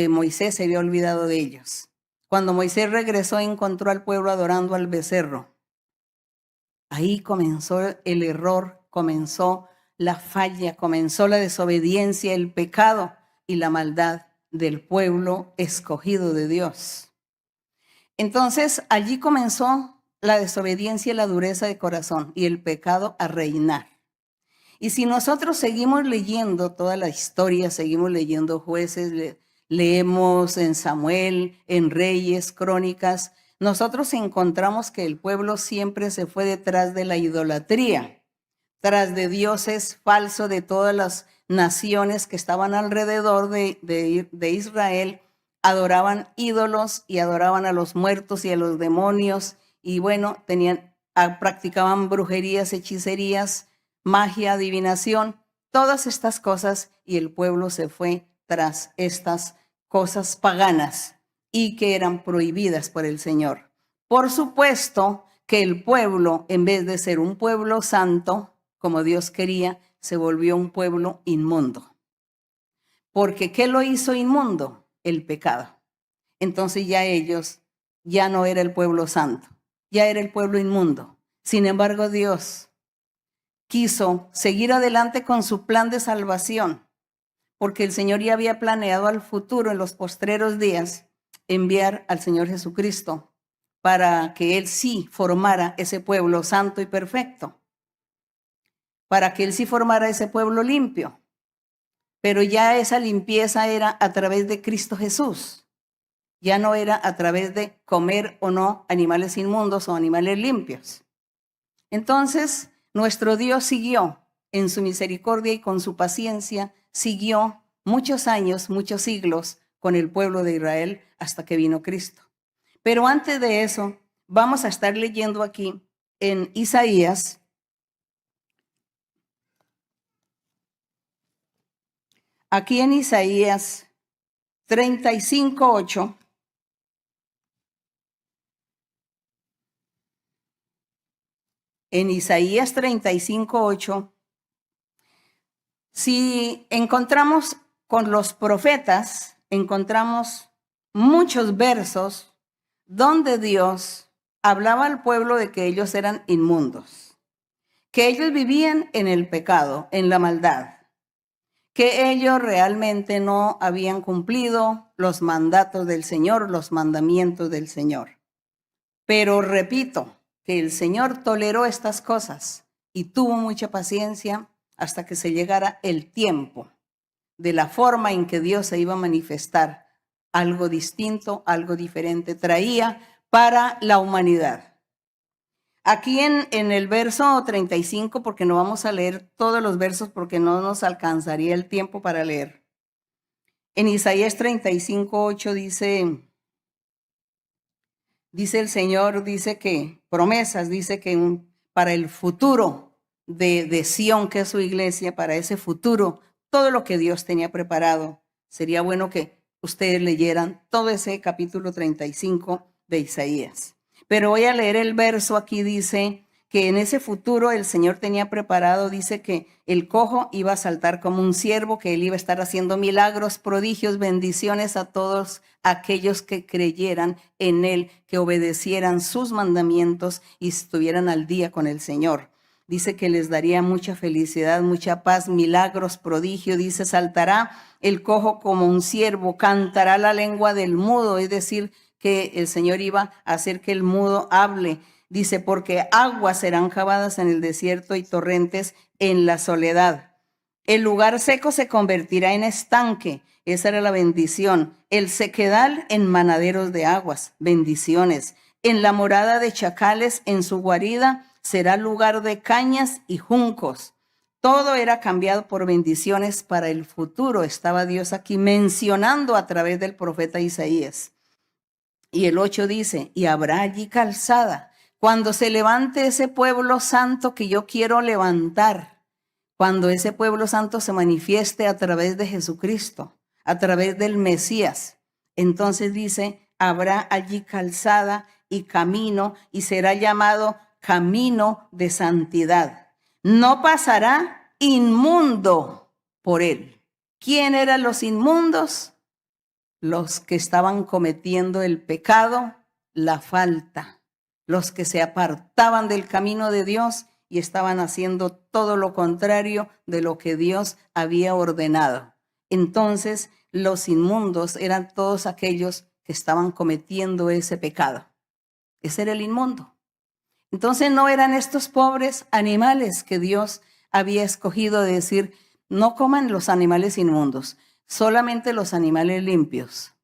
Moisés se había olvidado de ellos. Cuando Moisés regresó, encontró al pueblo adorando al becerro. Ahí comenzó el error, comenzó la falla, comenzó la desobediencia, el pecado y la maldad del pueblo escogido de Dios. Entonces allí comenzó la desobediencia y la dureza de corazón y el pecado a reinar. Y si nosotros seguimos leyendo toda la historia, seguimos leyendo Jueces, leemos en Samuel, en Reyes, Crónicas, nosotros encontramos que el pueblo siempre se fue detrás de la idolatría, tras de dioses falsos de todas las naciones que estaban alrededor de Israel, adoraban ídolos y adoraban a los muertos y a los demonios, y bueno, practicaban brujerías, hechicerías, magia, adivinación, todas estas cosas, y el pueblo se fue tras estas cosas paganas y que eran prohibidas por el Señor. Por supuesto que el pueblo, en vez de ser un pueblo santo, como Dios quería, se volvió un pueblo inmundo. Porque ¿qué lo hizo inmundo? El pecado. Entonces ya no era el pueblo santo, ya era el pueblo inmundo. Sin embargo, Dios quiso seguir adelante con su plan de salvación, porque el Señor ya había planeado al futuro, en los postreros días, enviar al Señor Jesucristo para que Él sí formara ese pueblo santo y perfecto, para que Él sí formara ese pueblo limpio. Pero ya esa limpieza era a través de Cristo Jesús. Ya no era a través de comer o no animales inmundos o animales limpios. Entonces, nuestro Dios siguió en su misericordia y con su paciencia, siguió muchos años, muchos siglos con el pueblo de Israel hasta que vino Cristo. Pero antes de eso, vamos a estar leyendo aquí en Isaías, aquí en Isaías 35:8. En Isaías 35:8, si encontramos con los profetas, encontramos muchos versos donde Dios hablaba al pueblo de que ellos eran inmundos, que ellos vivían en el pecado, en la maldad, que ellos realmente no habían cumplido los mandatos del Señor, los mandamientos del Señor. Pero repito, que el Señor toleró estas cosas y tuvo mucha paciencia hasta que se llegara el tiempo de la forma en que Dios se iba a manifestar. Algo distinto, algo diferente traía para la humanidad. Aquí en el verso 35, porque no vamos a leer todos los versos porque no nos alcanzaría el tiempo para leer. En Isaías 35:8 dice el Señor, dice que promesas, dice que para el futuro de Sión, que es su iglesia, para ese futuro, todo lo que Dios tenía preparado. Sería bueno que ustedes leyeran todo ese capítulo 35 de Isaías. Pero voy a leer el verso aquí, dice que en ese futuro el Señor tenía preparado, dice que el cojo iba a saltar como un ciervo, que él iba a estar haciendo milagros, prodigios, bendiciones a todos aquellos que creyeran en él, que obedecieran sus mandamientos y estuvieran al día con el Señor. Dice que les daría mucha felicidad, mucha paz, milagros, prodigio. Dice, saltará el cojo como un ciervo, cantará la lengua del mudo, es decir, que el Señor iba a hacer que el mudo hable. Dice, porque aguas serán cavadas en el desierto y torrentes en la soledad. El lugar seco se convertirá en estanque. Esa era la bendición. El sequedal en manaderos de aguas. Bendiciones. En la morada de chacales, en su guarida, será lugar de cañas y juncos. Todo era cambiado por bendiciones para el futuro. Estaba Dios aquí mencionando a través del profeta Isaías. Y el 8 dice, y habrá allí calzada. Cuando se levante ese pueblo santo que yo quiero levantar, cuando ese pueblo santo se manifieste a través de Jesucristo, a través del Mesías, entonces dice, habrá allí calzada y camino, y será llamado camino de santidad. No pasará inmundo por él. ¿Quién eran los inmundos? Los que estaban cometiendo el pecado, la falta, los que se apartaban del camino de Dios y estaban haciendo todo lo contrario de lo que Dios había ordenado. Entonces, los inmundos eran todos aquellos que estaban cometiendo ese pecado. Ese era el inmundo. Entonces no eran estos pobres animales que Dios había escogido de decir, no coman los animales inmundos, solamente los animales limpios.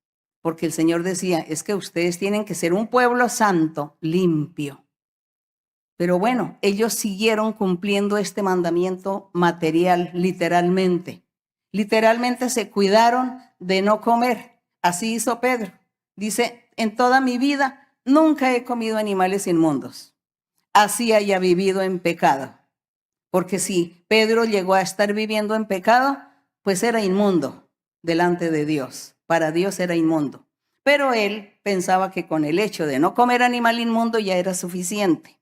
Porque el Señor decía, es que ustedes tienen que ser un pueblo santo, limpio. Pero bueno, ellos siguieron cumpliendo este mandamiento material, literalmente. Literalmente se cuidaron de no comer. Así hizo Pedro. Dice, en toda mi vida nunca he comido animales inmundos. Así haya vivido en pecado. Porque si Pedro llegó a estar viviendo en pecado, pues era inmundo delante de Dios. Para Dios era inmundo. Pero él pensaba que con el hecho de no comer animal inmundo ya era suficiente.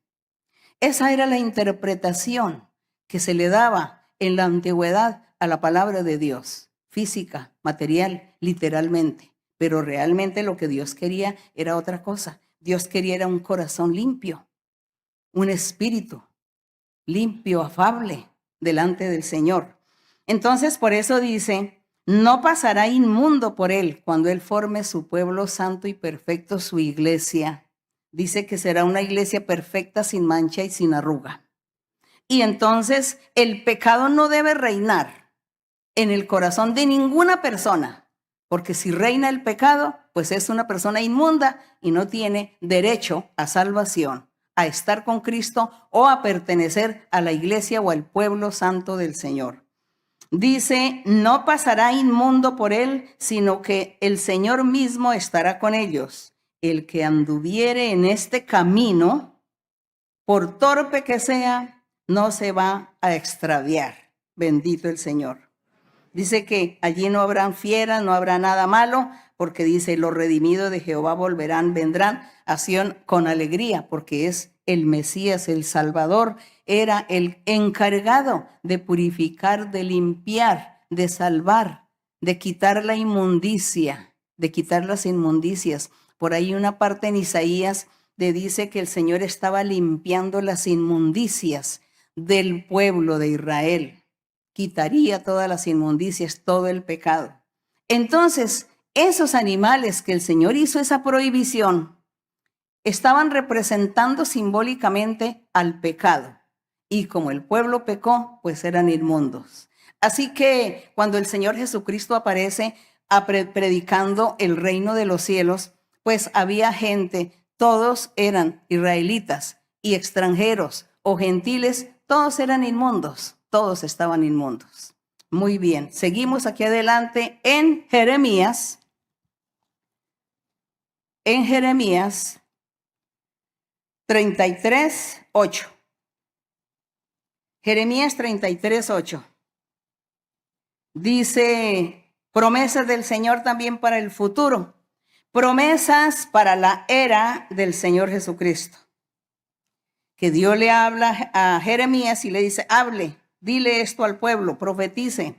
Esa era la interpretación que se le daba en la antigüedad a la palabra de Dios. Física, material, literalmente. Pero realmente lo que Dios quería era otra cosa. Dios quería era un corazón limpio. Un espíritu limpio, afable, delante del Señor. Entonces, por eso dice, no pasará inmundo por él cuando él forme su pueblo santo y perfecto, su iglesia. Dice que será una iglesia perfecta, sin mancha y sin arruga. Y entonces, el pecado no debe reinar en el corazón de ninguna persona, porque si reina el pecado, pues es una persona inmunda y no tiene derecho a salvación, a estar con Cristo o a pertenecer a la iglesia o al pueblo santo del Señor. Dice, no pasará inmundo por él, sino que el Señor mismo estará con ellos. El que anduviere en este camino, por torpe que sea, no se va a extraviar. Bendito el Señor. Dice que allí no habrán fieras, no habrá nada malo, porque dice, los redimidos de Jehová vendrán a Sión con alegría, porque es el Mesías, el Salvador, era el encargado de purificar, de limpiar, de salvar, de quitar la inmundicia, de quitar las inmundicias. Por ahí una parte en Isaías dice que el Señor estaba limpiando las inmundicias del pueblo de Israel. Quitaría todas las inmundicias, todo el pecado. Entonces, esos animales que el Señor hizo esa prohibición, estaban representando simbólicamente al pecado. Y como el pueblo pecó, pues eran inmundos. Así que cuando el Señor Jesucristo aparece predicando el reino de los cielos, pues había gente, todos eran israelitas y extranjeros o gentiles, todos eran inmundos, todos estaban inmundos. Muy bien, seguimos aquí adelante en Jeremías. En Jeremías 33:8. Jeremías 33:8. Dice, promesas del Señor también para el futuro. Promesas para la era del Señor Jesucristo. Que Dios le habla a Jeremías y le dice, hable, dile esto al pueblo, profetice.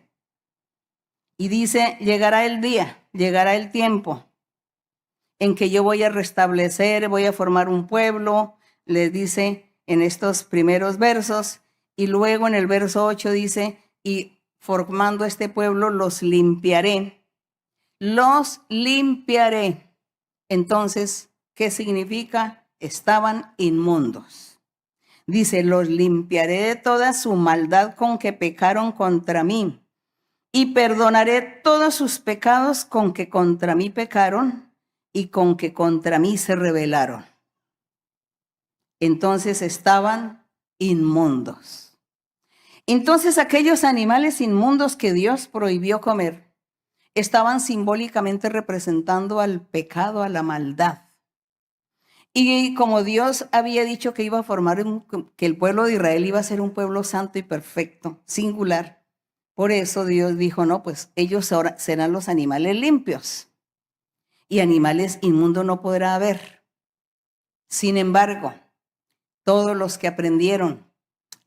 Y dice, llegará el día, llegará el tiempo en que yo voy a restablecer, voy a formar un pueblo, les dice en estos primeros versos, y luego en el verso 8 dice, y formando este pueblo los limpiaré. Los limpiaré. Entonces, ¿qué significa? Estaban inmundos. Dice, los limpiaré de toda su maldad con que pecaron contra mí, y perdonaré todos sus pecados con que contra mí pecaron y con que contra mí se rebelaron. Entonces estaban inmundos. Entonces aquellos animales inmundos que Dios prohibió comer estaban simbólicamente representando al pecado, a la maldad. Y como Dios había dicho que iba a formar, que el pueblo de Israel iba a ser un pueblo santo y perfecto, singular, por eso Dios dijo, no, pues ellos ahora serán los animales limpios y animales inmundos no podrá haber. Sin embargo, todos los que aprendieron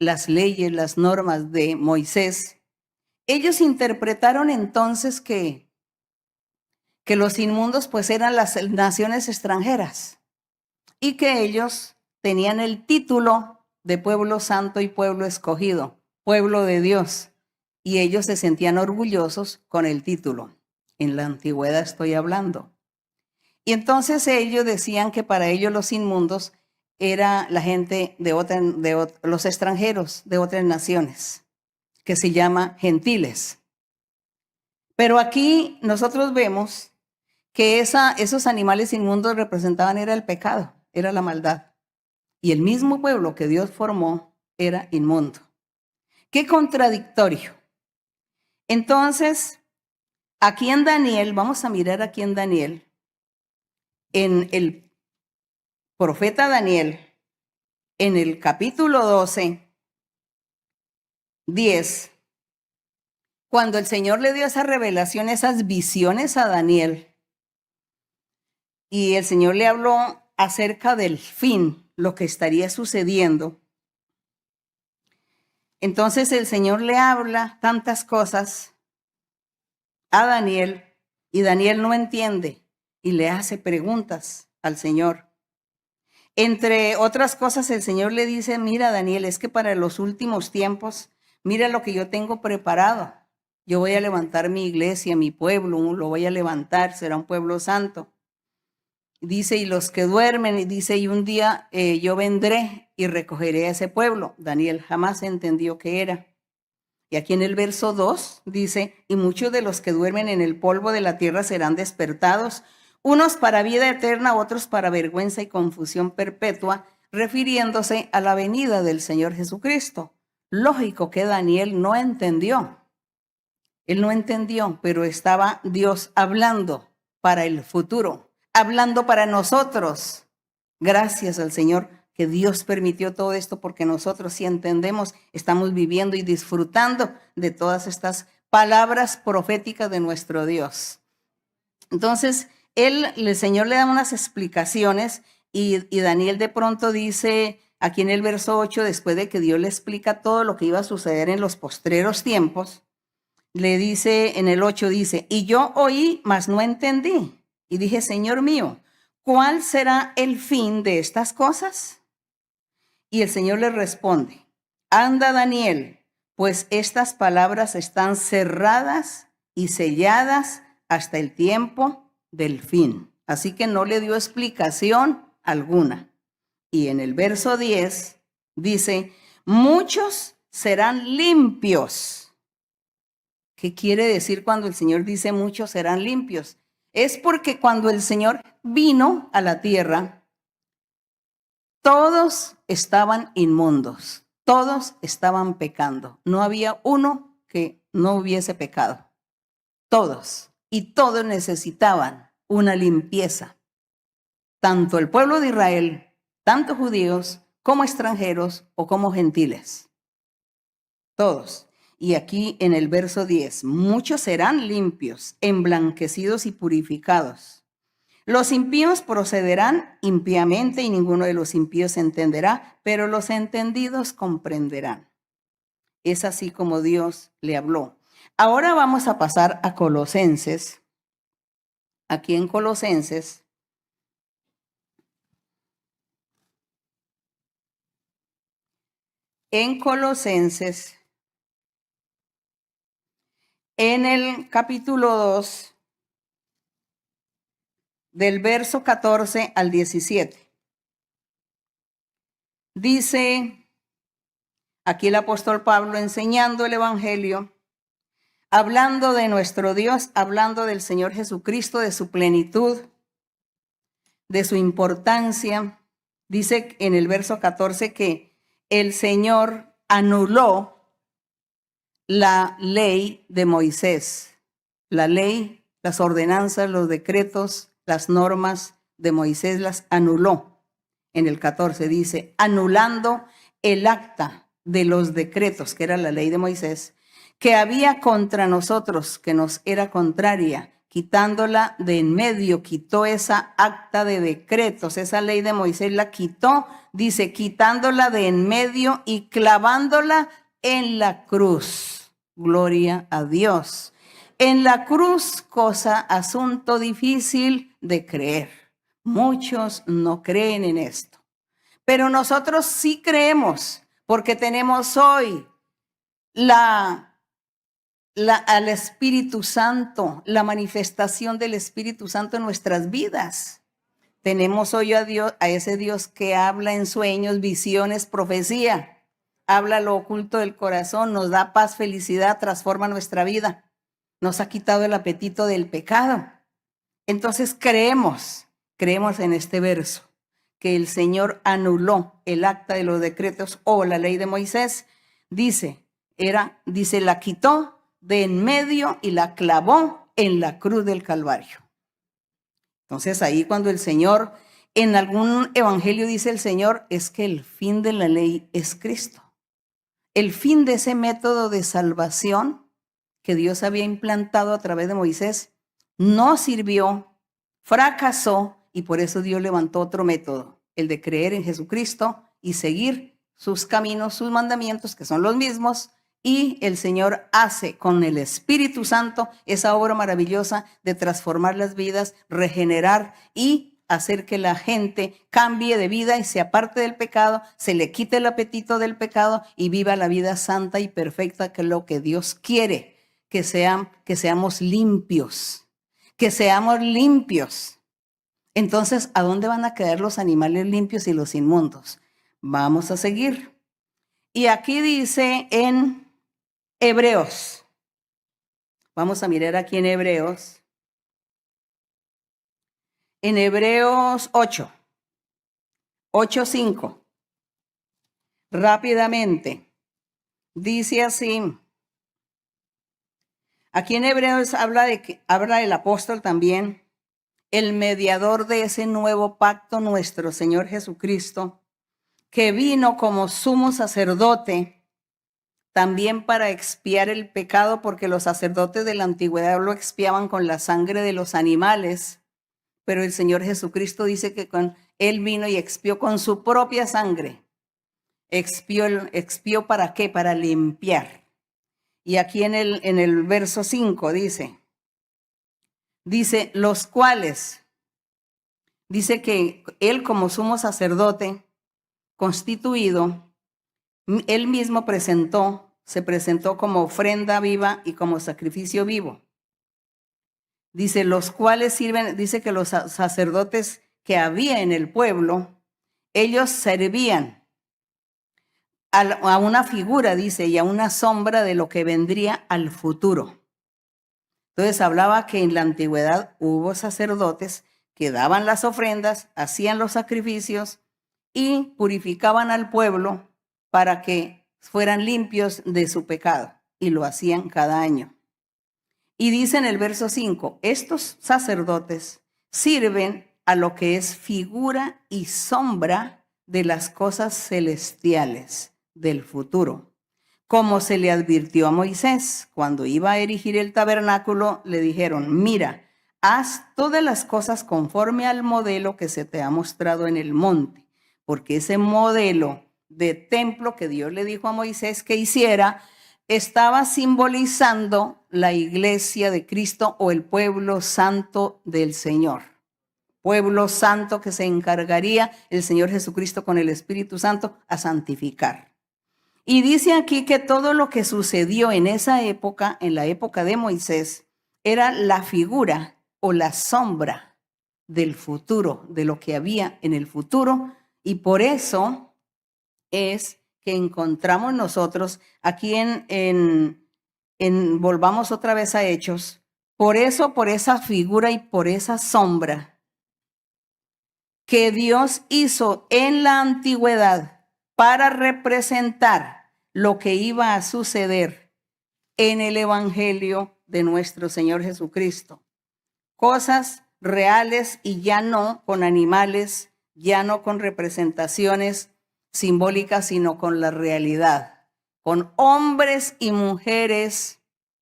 las leyes, las normas de Moisés, ellos interpretaron entonces que los inmundos pues eran las naciones extranjeras y que ellos tenían el título de pueblo santo y pueblo escogido, pueblo de Dios, y ellos se sentían orgullosos con el título. En la antigüedad estoy hablando. Y entonces ellos decían que para ellos los inmundos era la gente los extranjeros de otras naciones, que se llama gentiles. Pero aquí nosotros vemos que esos animales inmundos representaban era el pecado, era la maldad. Y el mismo pueblo que Dios formó era inmundo. ¡Qué contradictorio! Entonces, aquí en Daniel, vamos a mirar aquí en Daniel, en el profeta Daniel, en el capítulo 12, 10, cuando el Señor le dio esa revelación, esas visiones a Daniel, y el Señor le habló acerca del fin, lo que estaría sucediendo. Entonces el Señor le habla tantas cosas a Daniel y Daniel no entiende y le hace preguntas al Señor. Entre otras cosas, el Señor le dice, mira Daniel, es que para los últimos tiempos, mira lo que yo tengo preparado. Yo voy a levantar mi iglesia, mi pueblo, lo voy a levantar, será un pueblo santo. Dice, y los que duermen, y dice, y un día yo vendré y recogeré a ese pueblo. Daniel jamás entendió qué era. Y aquí en el verso 2 dice, y muchos de los que duermen en el polvo de la tierra serán despertados, unos para vida eterna, otros para vergüenza y confusión perpetua, refiriéndose a la venida del Señor Jesucristo. Lógico que Daniel no entendió. Él no entendió, pero estaba Dios hablando para el futuro, hablando para nosotros. Gracias al Señor que Dios permitió todo esto, porque nosotros sí entendemos, estamos viviendo y disfrutando de todas estas palabras proféticas de nuestro Dios. Entonces, el Señor le da unas explicaciones y Daniel de pronto dice, aquí en el verso 8, después de que Dios le explica todo lo que iba a suceder en los postreros tiempos, le dice, en el 8 dice, y yo oí, mas no entendí. Y dije, Señor mío, ¿cuál será el fin de estas cosas? Y el Señor le responde, anda Daniel, pues estas palabras están cerradas y selladas hasta el tiempo del fin. Así que no le dio explicación alguna. Y en el verso 10 dice, muchos serán limpios. ¿Qué quiere decir cuando el Señor dice muchos serán limpios? Es porque cuando el Señor vino a la tierra, todos estaban inmundos, todos estaban pecando. No había uno que no hubiese pecado. Todos. Y todos necesitaban una limpieza. Tanto el pueblo de Israel, tanto judíos como extranjeros o como gentiles. Todos. Y aquí en el verso 10, muchos serán limpios, emblanquecidos y purificados. Los impíos procederán impíamente y ninguno de los impíos entenderá, pero los entendidos comprenderán. Es así como Dios le habló. Ahora vamos a pasar a Colosenses. Aquí en Colosenses, en el capítulo 2, del verso 14 al 17. Dice aquí el apóstol Pablo enseñando el evangelio, hablando de nuestro Dios, hablando del Señor Jesucristo, de su plenitud, de su importancia. Dice en el verso 14 que el Señor anuló la ley de Moisés, la ley, las ordenanzas, los decretos, las normas de Moisés las anuló. En el 14 dice, anulando el acta de los decretos, que era la ley de Moisés, que había contra nosotros, que nos era contraria, quitándola de en medio, quitó esa acta de decretos, esa ley de Moisés la quitó, dice, quitándola de en medio y clavándola en la cruz. Gloria a Dios. En la cruz, asunto difícil de creer. Muchos no creen en esto, pero nosotros sí creemos, porque tenemos hoy la al Espíritu Santo, la manifestación del Espíritu Santo en nuestras vidas. Tenemos hoy a Dios, a ese Dios que habla en sueños, visiones, profecía. Habla lo oculto del corazón, nos da paz, felicidad, transforma nuestra vida. Nos ha quitado el apetito del pecado. Entonces creemos en este verso, que el Señor anuló el acta de los decretos o la ley de Moisés. Dice, la quitó de en medio y la clavó en la cruz del Calvario. Entonces ahí cuando el Señor, en algún evangelio dice el Señor, es que el fin de la ley es Cristo. El fin de ese método de salvación que Dios había implantado a través de Moisés no sirvió, fracasó, y por eso Dios levantó otro método, el de creer en Jesucristo y seguir sus caminos, sus mandamientos, que son los mismos, y el Señor hace con el Espíritu Santo esa obra maravillosa de transformar las vidas, regenerar y hacer que la gente cambie de vida y se aparte del pecado, se le quite el apetito del pecado y viva la vida santa y perfecta, que es lo que Dios quiere, que seamos limpios, que seamos limpios. Entonces, ¿a dónde van a quedar los animales limpios y los inmundos? Vamos a seguir. Y aquí dice en Hebreos. Vamos a mirar aquí en Hebreos. En Hebreos 8:5. Rápidamente. Dice así. Aquí en Hebreos habla el apóstol también, el mediador de ese nuevo pacto, nuestro Señor Jesucristo, que vino como sumo sacerdote también para expiar el pecado, porque los sacerdotes de la antigüedad lo expiaban con la sangre de los animales, pero el Señor Jesucristo dice que Él vino y expió con su propia sangre. Expió ¿para qué? Para limpiar. Y aquí en el verso 5 dice, los cuales, dice que Él como sumo sacerdote constituido, Él mismo se presentó como ofrenda viva y como sacrificio vivo. Dice, los cuales sirven, dice que los sacerdotes que había en el pueblo, ellos servían a una figura, dice, y a una sombra de lo que vendría al futuro. Entonces hablaba que en la antigüedad hubo sacerdotes que daban las ofrendas, hacían los sacrificios y purificaban al pueblo para que fueran limpios de su pecado, y lo hacían cada año. Y dice en el verso 5, estos sacerdotes sirven a lo que es figura y sombra de las cosas celestiales del futuro. Como se le advirtió a Moisés cuando iba a erigir el tabernáculo, le dijeron, mira, haz todas las cosas conforme al modelo que se te ha mostrado en el monte, porque ese modelo de templo que Dios le dijo a Moisés que hiciera, estaba simbolizando la iglesia de Cristo o el pueblo santo del Señor. Pueblo santo que se encargaría el Señor Jesucristo con el Espíritu Santo a santificar. Y dice aquí que todo lo que sucedió en esa época, en la época de Moisés, era la figura o la sombra del futuro, de lo que había en el futuro, y por eso es que encontramos nosotros aquí volvamos otra vez a Hechos, por esa figura y por esa sombra que Dios hizo en la antigüedad para representar lo que iba a suceder en el evangelio de nuestro Señor Jesucristo. Cosas reales y ya no con animales, ya no con representaciones simbólicas, sino con la realidad, con hombres y mujeres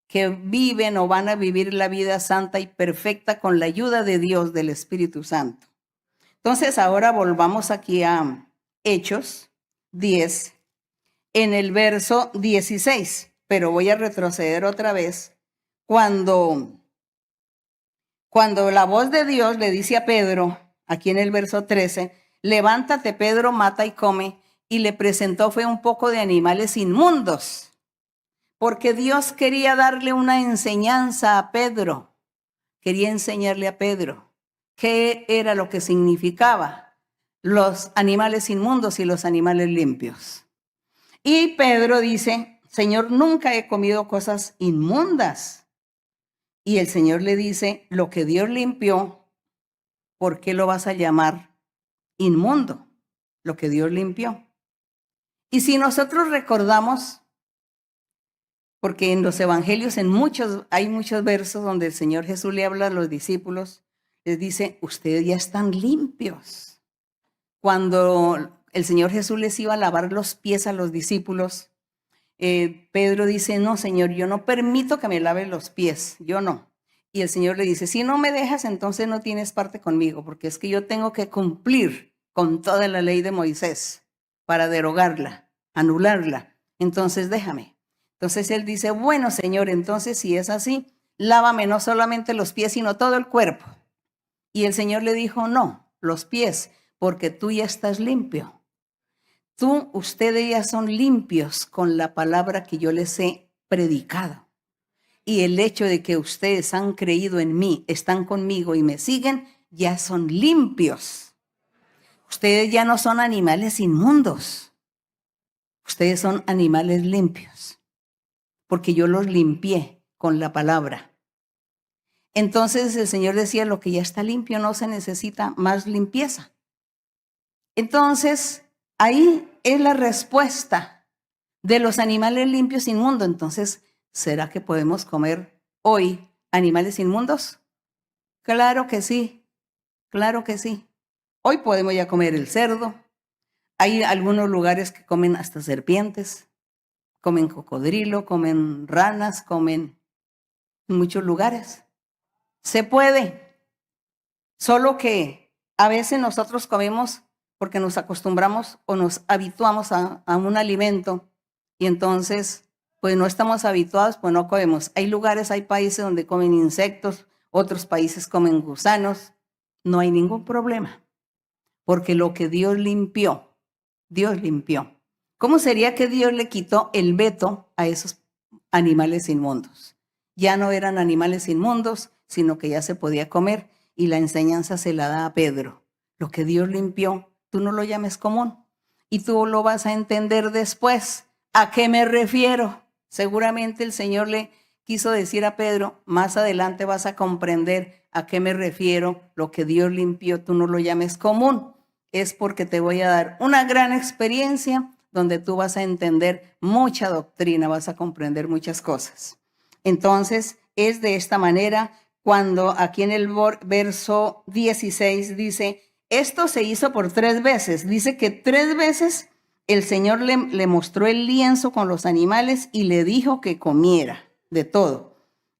que viven o van a vivir la vida santa y perfecta con la ayuda de Dios, del Espíritu Santo. Entonces ahora volvamos aquí a Hechos 10, en el verso 16, pero voy a retroceder otra vez cuando la voz de Dios le dice a Pedro, aquí en el verso 13, levántate Pedro, mata y come, y le presentó fue un poco de animales inmundos, porque Dios quería darle una enseñanza a Pedro. Quería enseñarle a Pedro qué era lo que significaba los animales inmundos y los animales limpios. Y Pedro dice, Señor, nunca he comido cosas inmundas. Y el Señor le dice, lo que Dios limpió, ¿por qué lo vas a llamar inmundo? Lo que Dios limpió. Y si nosotros recordamos, porque en los evangelios hay muchos versos donde el Señor Jesús le habla a los discípulos, les dice, ustedes ya están limpios. Cuando el Señor Jesús les iba a lavar los pies a los discípulos, Pedro dice, no, Señor, yo no permito que me laves los pies, yo no. Y el Señor le dice, si no me dejas, entonces no tienes parte conmigo, porque es que yo tengo que cumplir con toda la ley de Moisés para derogarla, anularla. Entonces déjame. Entonces él dice, bueno, Señor, entonces si es así, lávame no solamente los pies, sino todo el cuerpo. Y el Señor le dijo, no, los pies, porque tú ya estás limpio. Ustedes ya son limpios con la palabra que yo les he predicado. Y el hecho de que ustedes han creído en mí, están conmigo y me siguen, ya son limpios. Ustedes ya no son animales inmundos. Ustedes son animales limpios. Porque yo los limpié con la palabra. Entonces el Señor decía, lo que ya está limpio no se necesita más limpieza. Entonces, ahí es la respuesta de los animales limpios inmundos. Entonces, ¿será que podemos comer hoy animales inmundos? Claro que sí, claro que sí. Hoy podemos ya comer el cerdo. Hay algunos lugares que comen hasta serpientes, comen cocodrilo, comen ranas, comen en muchos lugares. Se puede, solo que a veces nosotros comemos porque nos acostumbramos o nos habituamos a un alimento y entonces pues no estamos habituados, pues no comemos. Hay lugares, hay países donde comen insectos, otros países comen gusanos. No hay ningún problema, porque lo que Dios limpió, Dios limpió. ¿Cómo sería que Dios le quitó el veto a esos animales inmundos? Ya no eran animales inmundos, sino que ya se podía comer, y la enseñanza se la da a Pedro. Lo que Dios limpió, tú no lo llames común, y tú lo vas a entender después. ¿A qué me refiero? Seguramente el Señor le quiso decir a Pedro, más adelante vas a comprender a qué me refiero. Lo que Dios limpió, tú no lo llames común. Es porque te voy a dar una gran experiencia donde tú vas a entender mucha doctrina, vas a comprender muchas cosas. Entonces, es de esta manera cuando aquí en el verso 16 dice, esto se hizo por 3 veces. Dice que 3 veces el Señor le mostró el lienzo con los animales y le dijo que comiera de todo.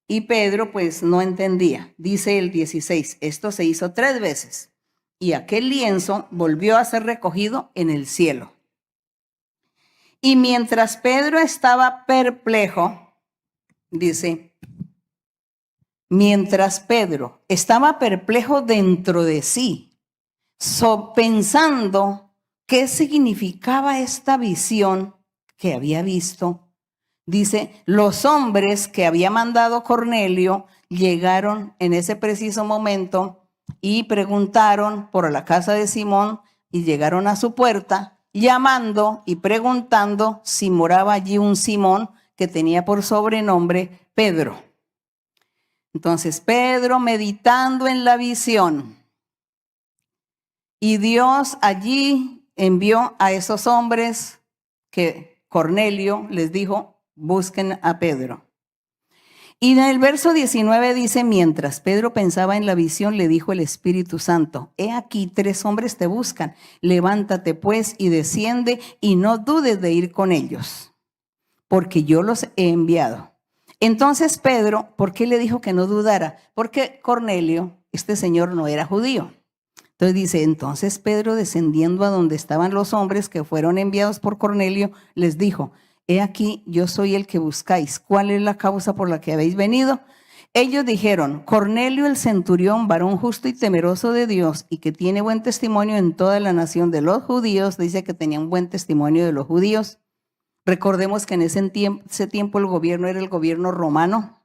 Y Pedro pues no entendía. Dice el 16, esto se hizo 3 veces. Y aquel lienzo volvió a ser recogido en el cielo. Y mientras Pedro estaba perplejo, dice, mientras Pedro estaba perplejo dentro de sí, pensando qué significaba esta visión que había visto, dice, los hombres que había mandado Cornelio llegaron en ese preciso momento y preguntaron por la casa de Simón y llegaron a su puerta, llamando y preguntando si moraba allí un Simón que tenía por sobrenombre Pedro. Entonces Pedro, meditando en la visión, y Dios allí envió a esos hombres que Cornelio les dijo, busquen a Pedro. Y en el verso 19 dice, mientras Pedro pensaba en la visión, le dijo el Espíritu Santo, he aquí 3 hombres te buscan, levántate pues y desciende y no dudes de ir con ellos, porque yo los he enviado. Entonces Pedro, ¿por qué le dijo que no dudara? Porque Cornelio, este señor, no era judío. Entonces dice, entonces Pedro, descendiendo a donde estaban los hombres que fueron enviados por Cornelio, les dijo, he aquí, yo soy el que buscáis. ¿Cuál es la causa por la que habéis venido? Ellos dijeron, Cornelio el centurión, varón justo y temeroso de Dios, y que tiene buen testimonio en toda la nación de los judíos, dice que tenía un buen testimonio de los judíos, Recordemos que en ese tiempo el gobierno era el gobierno romano,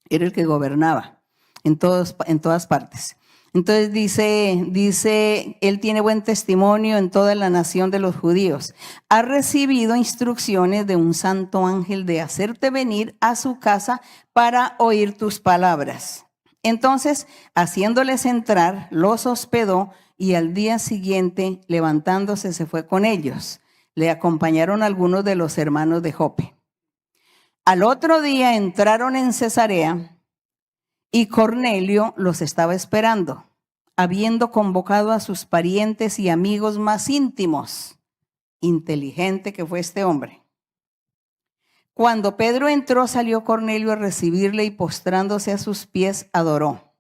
era el que gobernaba en todas partes. Entonces dice, él tiene buen testimonio en toda la nación de los judíos. Ha recibido instrucciones de un santo ángel de hacerte venir a su casa para oír tus palabras. Entonces, haciéndoles entrar, los hospedó y al día siguiente, levantándose, se fue con ellos. Le acompañaron algunos de los hermanos de Jope. Al otro día entraron en Cesarea y Cornelio los estaba esperando, habiendo convocado a sus parientes y amigos más íntimos. Inteligente que fue este hombre. Cuando Pedro entró, salió Cornelio a recibirle y postrándose a sus pies, adoró.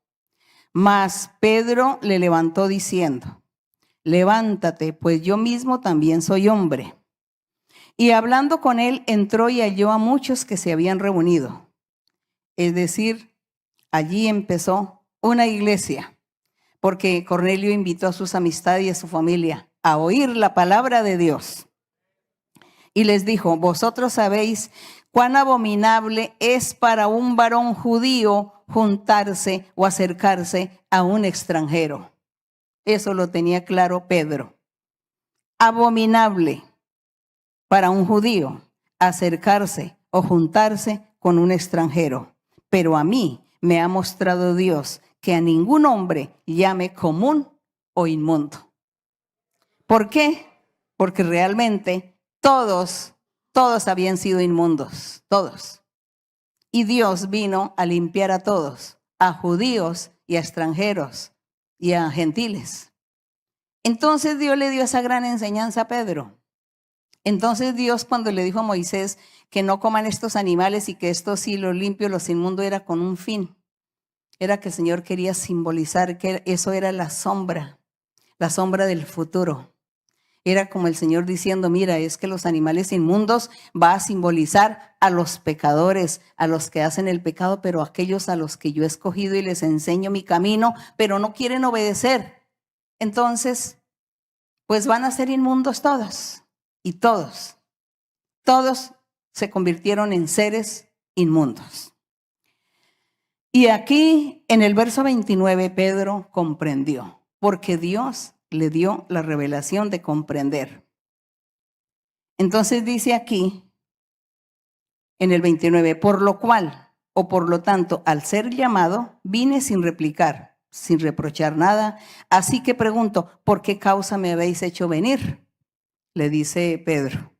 Mas Pedro le levantó diciendo, levántate, pues yo mismo también soy hombre. Y hablando con él, entró y halló a muchos que se habían reunido. Es decir, allí empezó una iglesia, porque Cornelio invitó a sus amistades y a su familia a oír la palabra de Dios. Y les dijo, vosotros sabéis cuán abominable es para un varón judío juntarse o acercarse a un extranjero. Eso lo tenía claro Pedro. Abominable para un judío acercarse o juntarse con un extranjero. Pero a mí me ha mostrado Dios que a ningún hombre llame común o inmundo. ¿Por qué? Porque realmente todos habían sido inmundos, todos. Y Dios vino a limpiar a todos, a judíos y a extranjeros y a gentiles. Entonces Dios le dio esa gran enseñanza a Pedro. Entonces Dios, cuando le dijo a Moisés que no coman estos animales y que estos sí, los limpios, los inmundos, era con un fin. Era que el Señor quería simbolizar que eso era la sombra del futuro. Era como el Señor diciendo, mira, es que los animales inmundos va a simbolizar a los pecadores, a los que hacen el pecado, pero aquellos a los que yo he escogido y les enseño mi camino, pero no quieren obedecer. Entonces, pues van a ser inmundos todos. Y todos se convirtieron en seres inmundos. Y aquí en el verso 29 Pedro comprendió, porque Dios le dio la revelación de comprender. Entonces dice aquí en el 29, por lo cual o por lo tanto al ser llamado vine sin replicar, sin reprochar nada, así que pregunto, ¿por qué causa me habéis hecho venir? Le dice Pedro.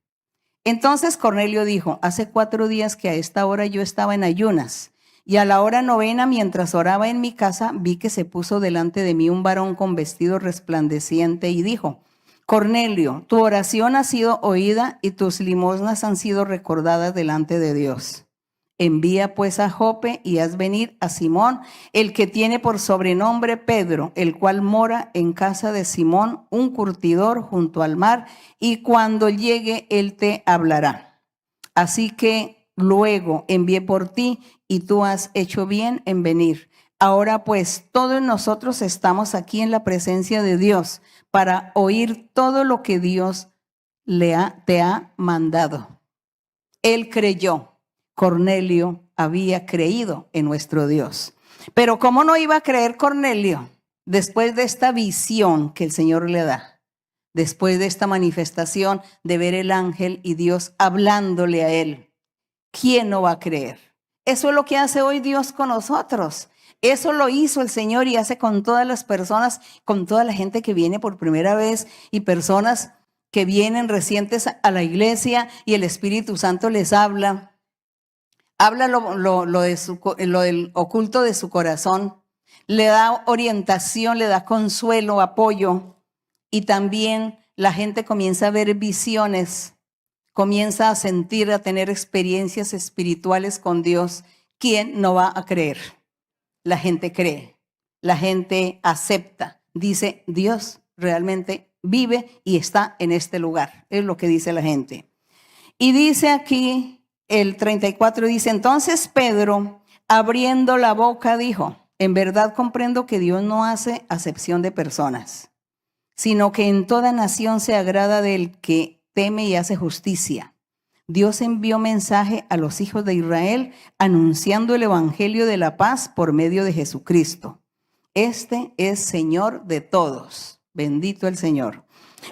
Entonces Cornelio dijo, hace 4 días que a esta hora yo estaba en ayunas, y a la hora 9, mientras oraba en mi casa, vi que se puso delante de mí un varón con vestido resplandeciente y dijo, Cornelio, tu oración ha sido oída y tus limosnas han sido recordadas delante de Dios. Envía pues a Jope y haz venir a Simón, el que tiene por sobrenombre Pedro, el cual mora en casa de Simón, un curtidor junto al mar, y cuando llegue él te hablará. Así que luego envié por ti y tú has hecho bien en venir. Ahora pues todos nosotros estamos aquí en la presencia de Dios para oír todo lo que Dios te ha mandado. Él creyó. Cornelio había creído en nuestro Dios. Pero ¿cómo no iba a creer Cornelio después de esta visión que el Señor le da? Después de esta manifestación de ver el ángel y Dios hablándole a él. ¿Quién no va a creer? Eso es lo que hace hoy Dios con nosotros. Eso lo hizo el Señor y hace con todas las personas, con toda la gente que viene por primera vez y personas que vienen recientes a la iglesia y el Espíritu Santo les habla. Habla lo del oculto de su corazón, le da orientación, le da consuelo, apoyo, y también la gente comienza a ver visiones, comienza a sentir, a tener experiencias espirituales con Dios. ¿Quién no va a creer? La gente cree, la gente acepta, dice Dios realmente vive y está en este lugar, es lo que dice la gente. Y dice aquí, el 34 dice, entonces Pedro, abriendo la boca, dijo, en verdad comprendo que Dios no hace acepción de personas, sino que en toda nación se agrada del que teme y hace justicia. Dios envió mensaje a los hijos de Israel anunciando el evangelio de la paz por medio de Jesucristo. Este es Señor de todos. Bendito el Señor.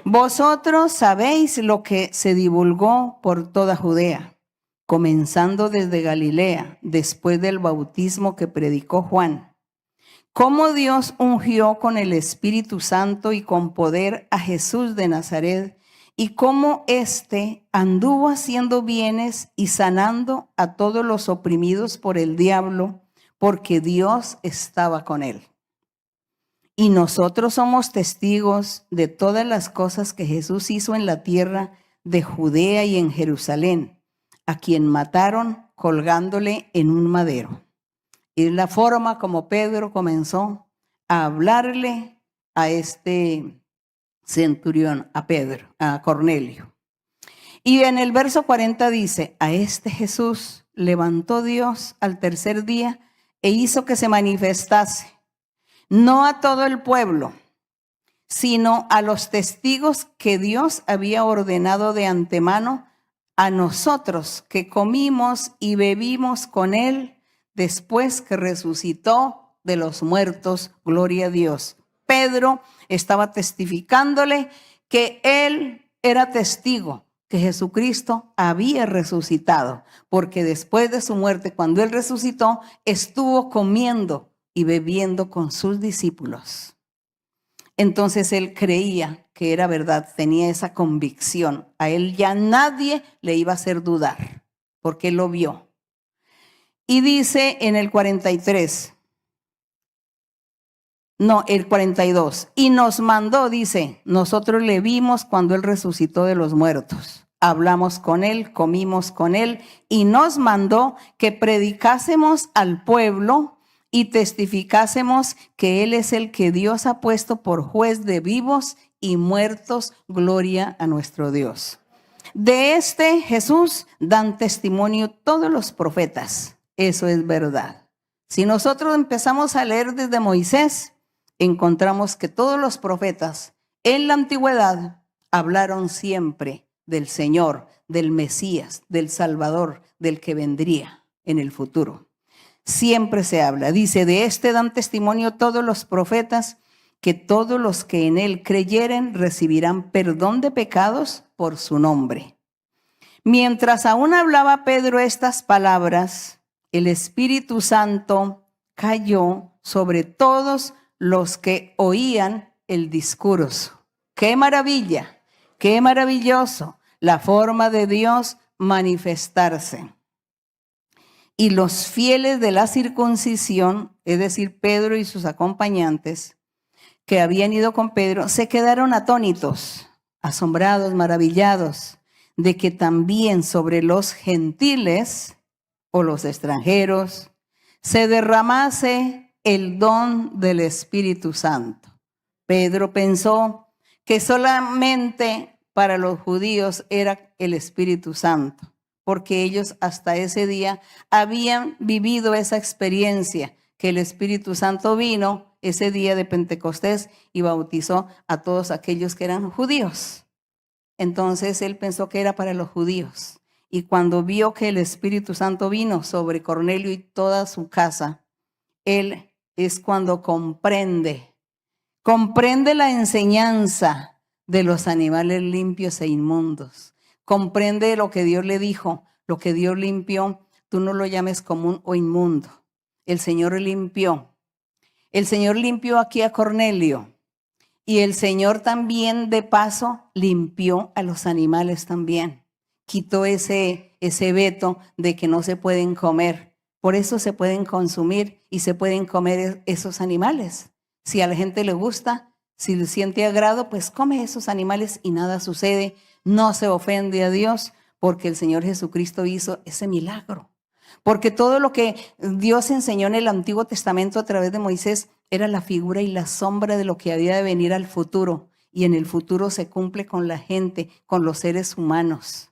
Vosotros sabéis lo que se divulgó por toda Judea, comenzando desde Galilea, después del bautismo que predicó Juan. Cómo Dios ungió con el Espíritu Santo y con poder a Jesús de Nazaret, y cómo éste anduvo haciendo bienes y sanando a todos los oprimidos por el diablo, porque Dios estaba con él. Y nosotros somos testigos de todas las cosas que Jesús hizo en la tierra de Judea y en Jerusalén, a quien mataron colgándole en un madero. Y es la forma como Pedro comenzó a hablarle a este centurión, a Cornelio. Y en el verso 40 dice, a este Jesús levantó Dios al tercer día e hizo que se manifestase, no a todo el pueblo, sino a los testigos que Dios había ordenado de antemano, a nosotros que comimos y bebimos con él después que resucitó de los muertos. Gloria a Dios. Pedro estaba testificándole que él era testigo que Jesucristo había resucitado, porque después de su muerte, cuando él resucitó, estuvo comiendo y bebiendo con sus discípulos. Entonces él creía que era verdad, tenía esa convicción. A él ya nadie le iba a hacer dudar, porque él lo vio. Y dice en el 42, y nos mandó, dice, nosotros le vimos cuando él resucitó de los muertos. Hablamos con él, comimos con él, y nos mandó que predicásemos al pueblo y testificásemos que él es el que Dios ha puesto por juez de vivos y muertos. Gloria a nuestro Dios. De este Jesús dan testimonio todos los profetas. Eso es verdad. Si nosotros empezamos a leer desde Moisés, encontramos que todos los profetas en la antigüedad hablaron siempre del Señor, del Mesías, del Salvador, del que vendría en el futuro. Siempre se habla. Dice, de este dan testimonio todos los profetas, que todos los que en él creyeren recibirán perdón de pecados por su nombre. Mientras aún hablaba Pedro estas palabras, el Espíritu Santo cayó sobre todos los que oían el discurso. ¡Qué maravilla! ¡Qué maravilloso! La forma de Dios manifestarse. Y los fieles de la circuncisión, es decir, Pedro y sus acompañantes, que habían ido con Pedro, se quedaron atónitos, asombrados, maravillados, de que también sobre los gentiles o los extranjeros se derramase el don del Espíritu Santo. Pedro pensó que solamente para los judíos era el Espíritu Santo, porque ellos hasta ese día habían vivido esa experiencia, que el Espíritu Santo vino ese día de Pentecostés y bautizó a todos aquellos que eran judíos. Entonces él pensó que era para los judíos. Y cuando vio que el Espíritu Santo vino sobre Cornelio y toda su casa, él es cuando comprende la enseñanza de los animales limpios e inmundos. Comprende lo que Dios le dijo, lo que Dios limpió, tú no lo llames común o inmundo. El Señor limpió. El Señor limpió aquí a Cornelio. Y el Señor también, de paso, limpió a los animales también. Quitó ese veto de que no se pueden comer. Por eso se pueden consumir y se pueden comer esos animales. Si a la gente le gusta, si le siente agrado, pues come esos animales y nada sucede. No se ofende a Dios porque el Señor Jesucristo hizo ese milagro. Porque todo lo que Dios enseñó en el Antiguo Testamento a través de Moisés era la figura y la sombra de lo que había de venir al futuro. Y en el futuro se cumple con la gente, con los seres humanos.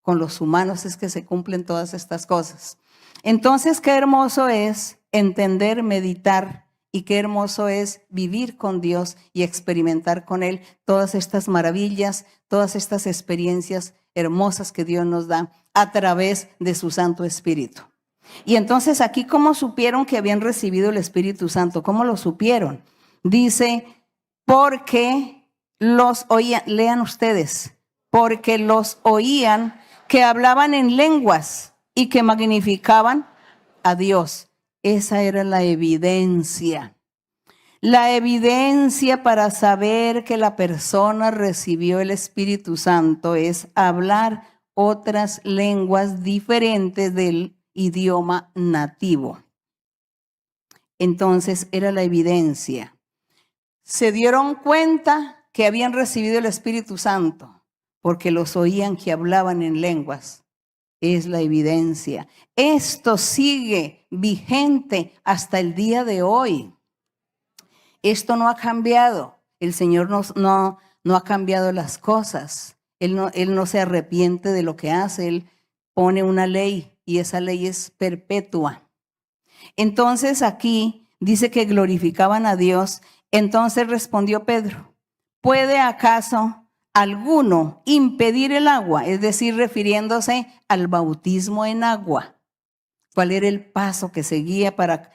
Con los humanos es que se cumplen todas estas cosas. Entonces, qué hermoso es entender, meditar, y qué hermoso es vivir con Dios y experimentar con Él todas estas maravillas, todas estas experiencias hermosas que Dios nos da a través de su Santo Espíritu. Y entonces aquí, ¿cómo supieron que habían recibido el Espíritu Santo? ¿Cómo lo supieron? Dice, porque los oían, lean ustedes, porque los oían que hablaban en lenguas y que magnificaban a Dios. Esa era la evidencia. La evidencia para saber que la persona recibió el Espíritu Santo es hablar otras lenguas diferentes del idioma nativo. Entonces era la evidencia. Se dieron cuenta que habían recibido el Espíritu Santo porque los oían que hablaban en lenguas. Es la evidencia. Esto sigue vigente hasta el día de hoy. Esto no ha cambiado. El Señor no ha cambiado las cosas. Él no se arrepiente de lo que hace. Él pone una ley y esa ley es perpetua. Entonces aquí dice que glorificaban a Dios. Entonces respondió Pedro, ¿puede acaso alguno impedir el agua? Es decir, refiriéndose al bautismo en agua. ¿Cuál era el paso que seguía para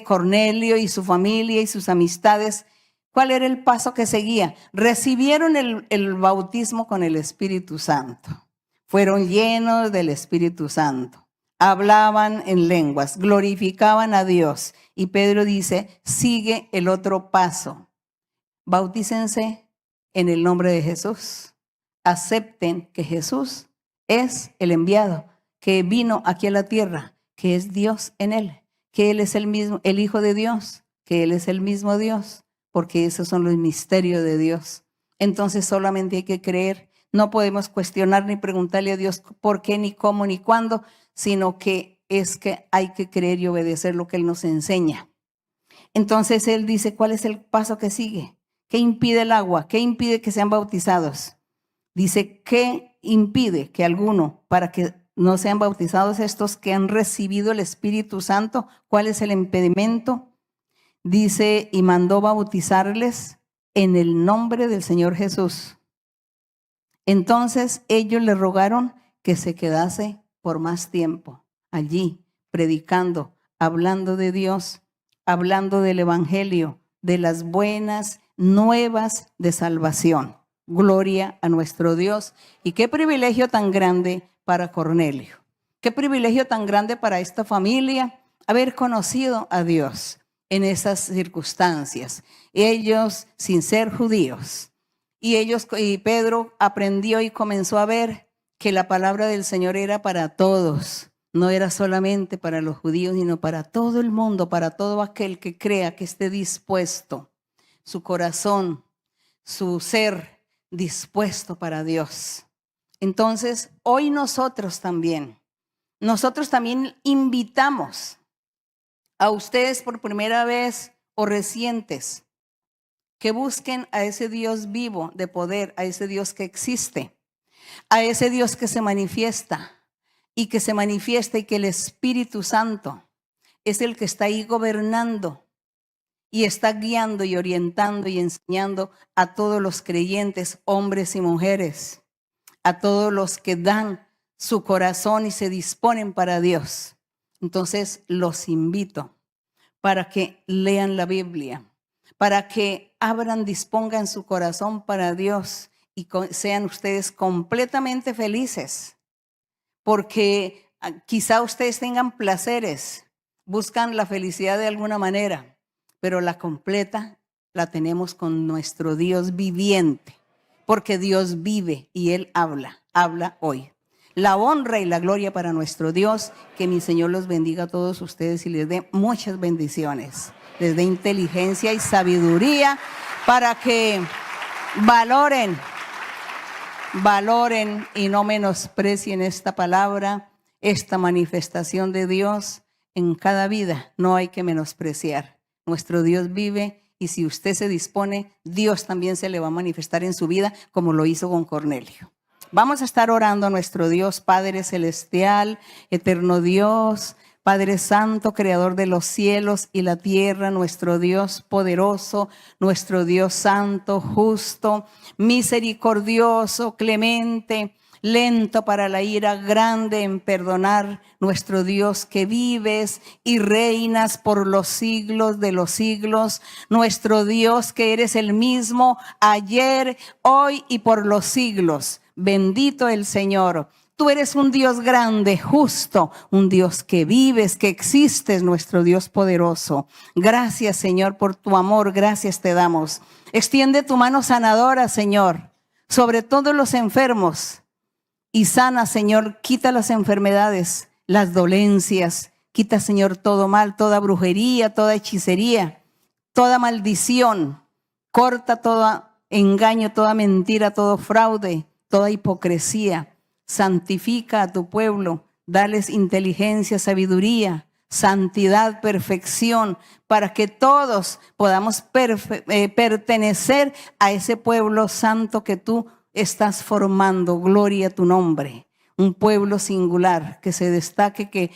Cornelio y su familia y sus amistades? ¿Cuál era el paso que seguía? Recibieron el bautismo con el Espíritu Santo. Fueron llenos del Espíritu Santo. Hablaban en lenguas, glorificaban a Dios. Y Pedro dice, sigue el otro paso. Bautícense en el nombre de Jesús. Acepten que Jesús es el enviado, que vino aquí a la tierra, que es Dios en él, que Él es el mismo, el Hijo de Dios, que Él es el mismo Dios, porque esos son los misterios de Dios. Entonces solamente hay que creer. No podemos cuestionar ni preguntarle a Dios por qué, ni cómo, ni cuándo, sino que es que hay que creer y obedecer lo que Él nos enseña. Entonces Él dice, ¿cuál es el paso que sigue? ¿Qué impide el agua? ¿Qué impide que sean bautizados? Dice, ¿qué impide que alguno, para que no sean bautizados estos que han recibido el Espíritu Santo? ¿Cuál es el impedimento? Dice, y mandó bautizarles en el nombre del Señor Jesús. Entonces ellos le rogaron que se quedase por más tiempo allí, predicando, hablando de Dios, hablando del Evangelio, de las buenas nuevas de salvación. Gloria a nuestro Dios. Y qué privilegio tan grande para Cornelio. Qué privilegio tan grande para esta familia haber conocido a Dios en esas circunstancias. Ellos sin ser judíos. Y Pedro aprendió y comenzó a ver que la palabra del Señor era para todos. No era solamente para los judíos, sino para todo el mundo, para todo aquel que crea, que esté dispuesto, su corazón, su ser dispuesto para Dios. Entonces, hoy nosotros también invitamos a ustedes por primera vez o recientes que busquen a ese Dios vivo de poder, a ese Dios que existe, a ese Dios que se manifiesta y que el Espíritu Santo es el que está ahí gobernando y está guiando y orientando y enseñando a todos los creyentes, hombres y mujeres, a todos los que dan su corazón y se disponen para Dios. Entonces los invito para que lean la Biblia, para que abran, dispongan su corazón para Dios y sean ustedes completamente felices, porque quizá ustedes tengan placeres, buscan la felicidad de alguna manera, pero la completa la tenemos con nuestro Dios viviente, porque Dios vive y Él habla hoy. La honra y la gloria para nuestro Dios, que mi Señor los bendiga a todos ustedes y les dé muchas bendiciones, les dé inteligencia y sabiduría para que valoren y no menosprecien esta palabra, esta manifestación de Dios en cada vida. No hay que menospreciar. Nuestro Dios vive y si usted se dispone, Dios también se le va a manifestar en su vida como lo hizo con Cornelio. Vamos a estar orando a nuestro Dios, Padre Celestial, eterno Dios, Padre Santo, Creador de los cielos y la tierra, nuestro Dios poderoso, nuestro Dios santo, justo, misericordioso, clemente, lento para la ira, grande en perdonar, nuestro Dios que vives y reinas por los siglos de los siglos, nuestro Dios que eres el mismo ayer, hoy y por los siglos. Bendito el Señor. Tú eres un Dios grande, justo, un Dios que vives, que existes, nuestro Dios poderoso. Gracias, Señor, por tu amor, gracias te damos. Extiende tu mano sanadora, Señor, sobre todos los enfermos y sana, Señor, quita las enfermedades, las dolencias, quita, Señor, todo mal, toda brujería, toda hechicería, toda maldición, corta todo engaño, toda mentira, todo fraude, toda hipocresía. Santifica a tu pueblo, dales inteligencia, sabiduría, santidad, perfección, para que todos podamos pertenecer a ese pueblo santo que tú estás formando. Gloria a tu nombre. Un pueblo singular que se destaque, que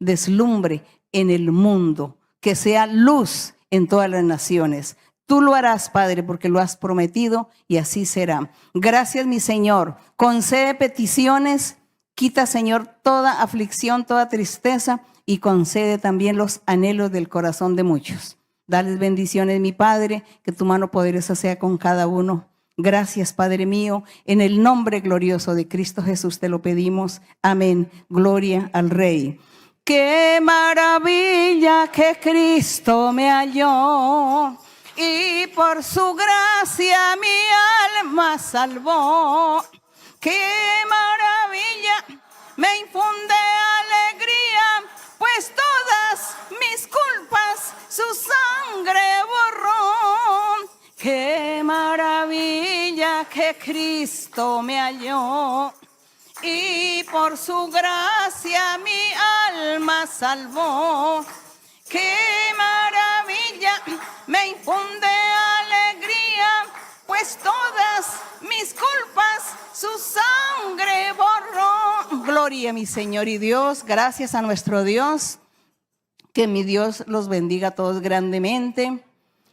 deslumbre en el mundo, que sea luz en todas las naciones. Tú lo harás, Padre, porque lo has prometido y así será. Gracias, mi Señor. Concede peticiones, quita, Señor, toda aflicción, toda tristeza y concede también los anhelos del corazón de muchos. Dales bendiciones, mi Padre, que tu mano poderosa sea con cada uno. Gracias, Padre mío. En el nombre glorioso de Cristo Jesús te lo pedimos. Amén. Gloria al Rey. Qué maravilla que Cristo me halló. Y por su gracia mi alma salvó. ¡Qué maravilla! Me infunde alegría, pues todas mis culpas su sangre borró. ¡Qué maravilla que Cristo me halló! Y por su gracia mi alma salvó. ¡Qué maravilla! Me infunde alegría, pues todas mis culpas su sangre borró. Gloria a mi Señor y Dios. Gracias a nuestro Dios. Que mi Dios los bendiga a todos grandemente.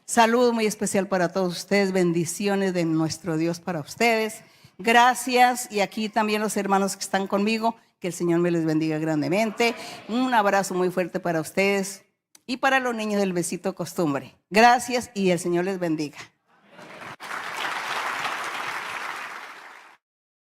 Saludo muy especial para todos ustedes. Bendiciones de nuestro Dios para ustedes. Gracias. Y aquí también los hermanos que están conmigo. Que el Señor me les bendiga grandemente. Un abrazo muy fuerte para ustedes. Y para los niños del besito costumbre. Gracias y el Señor les bendiga.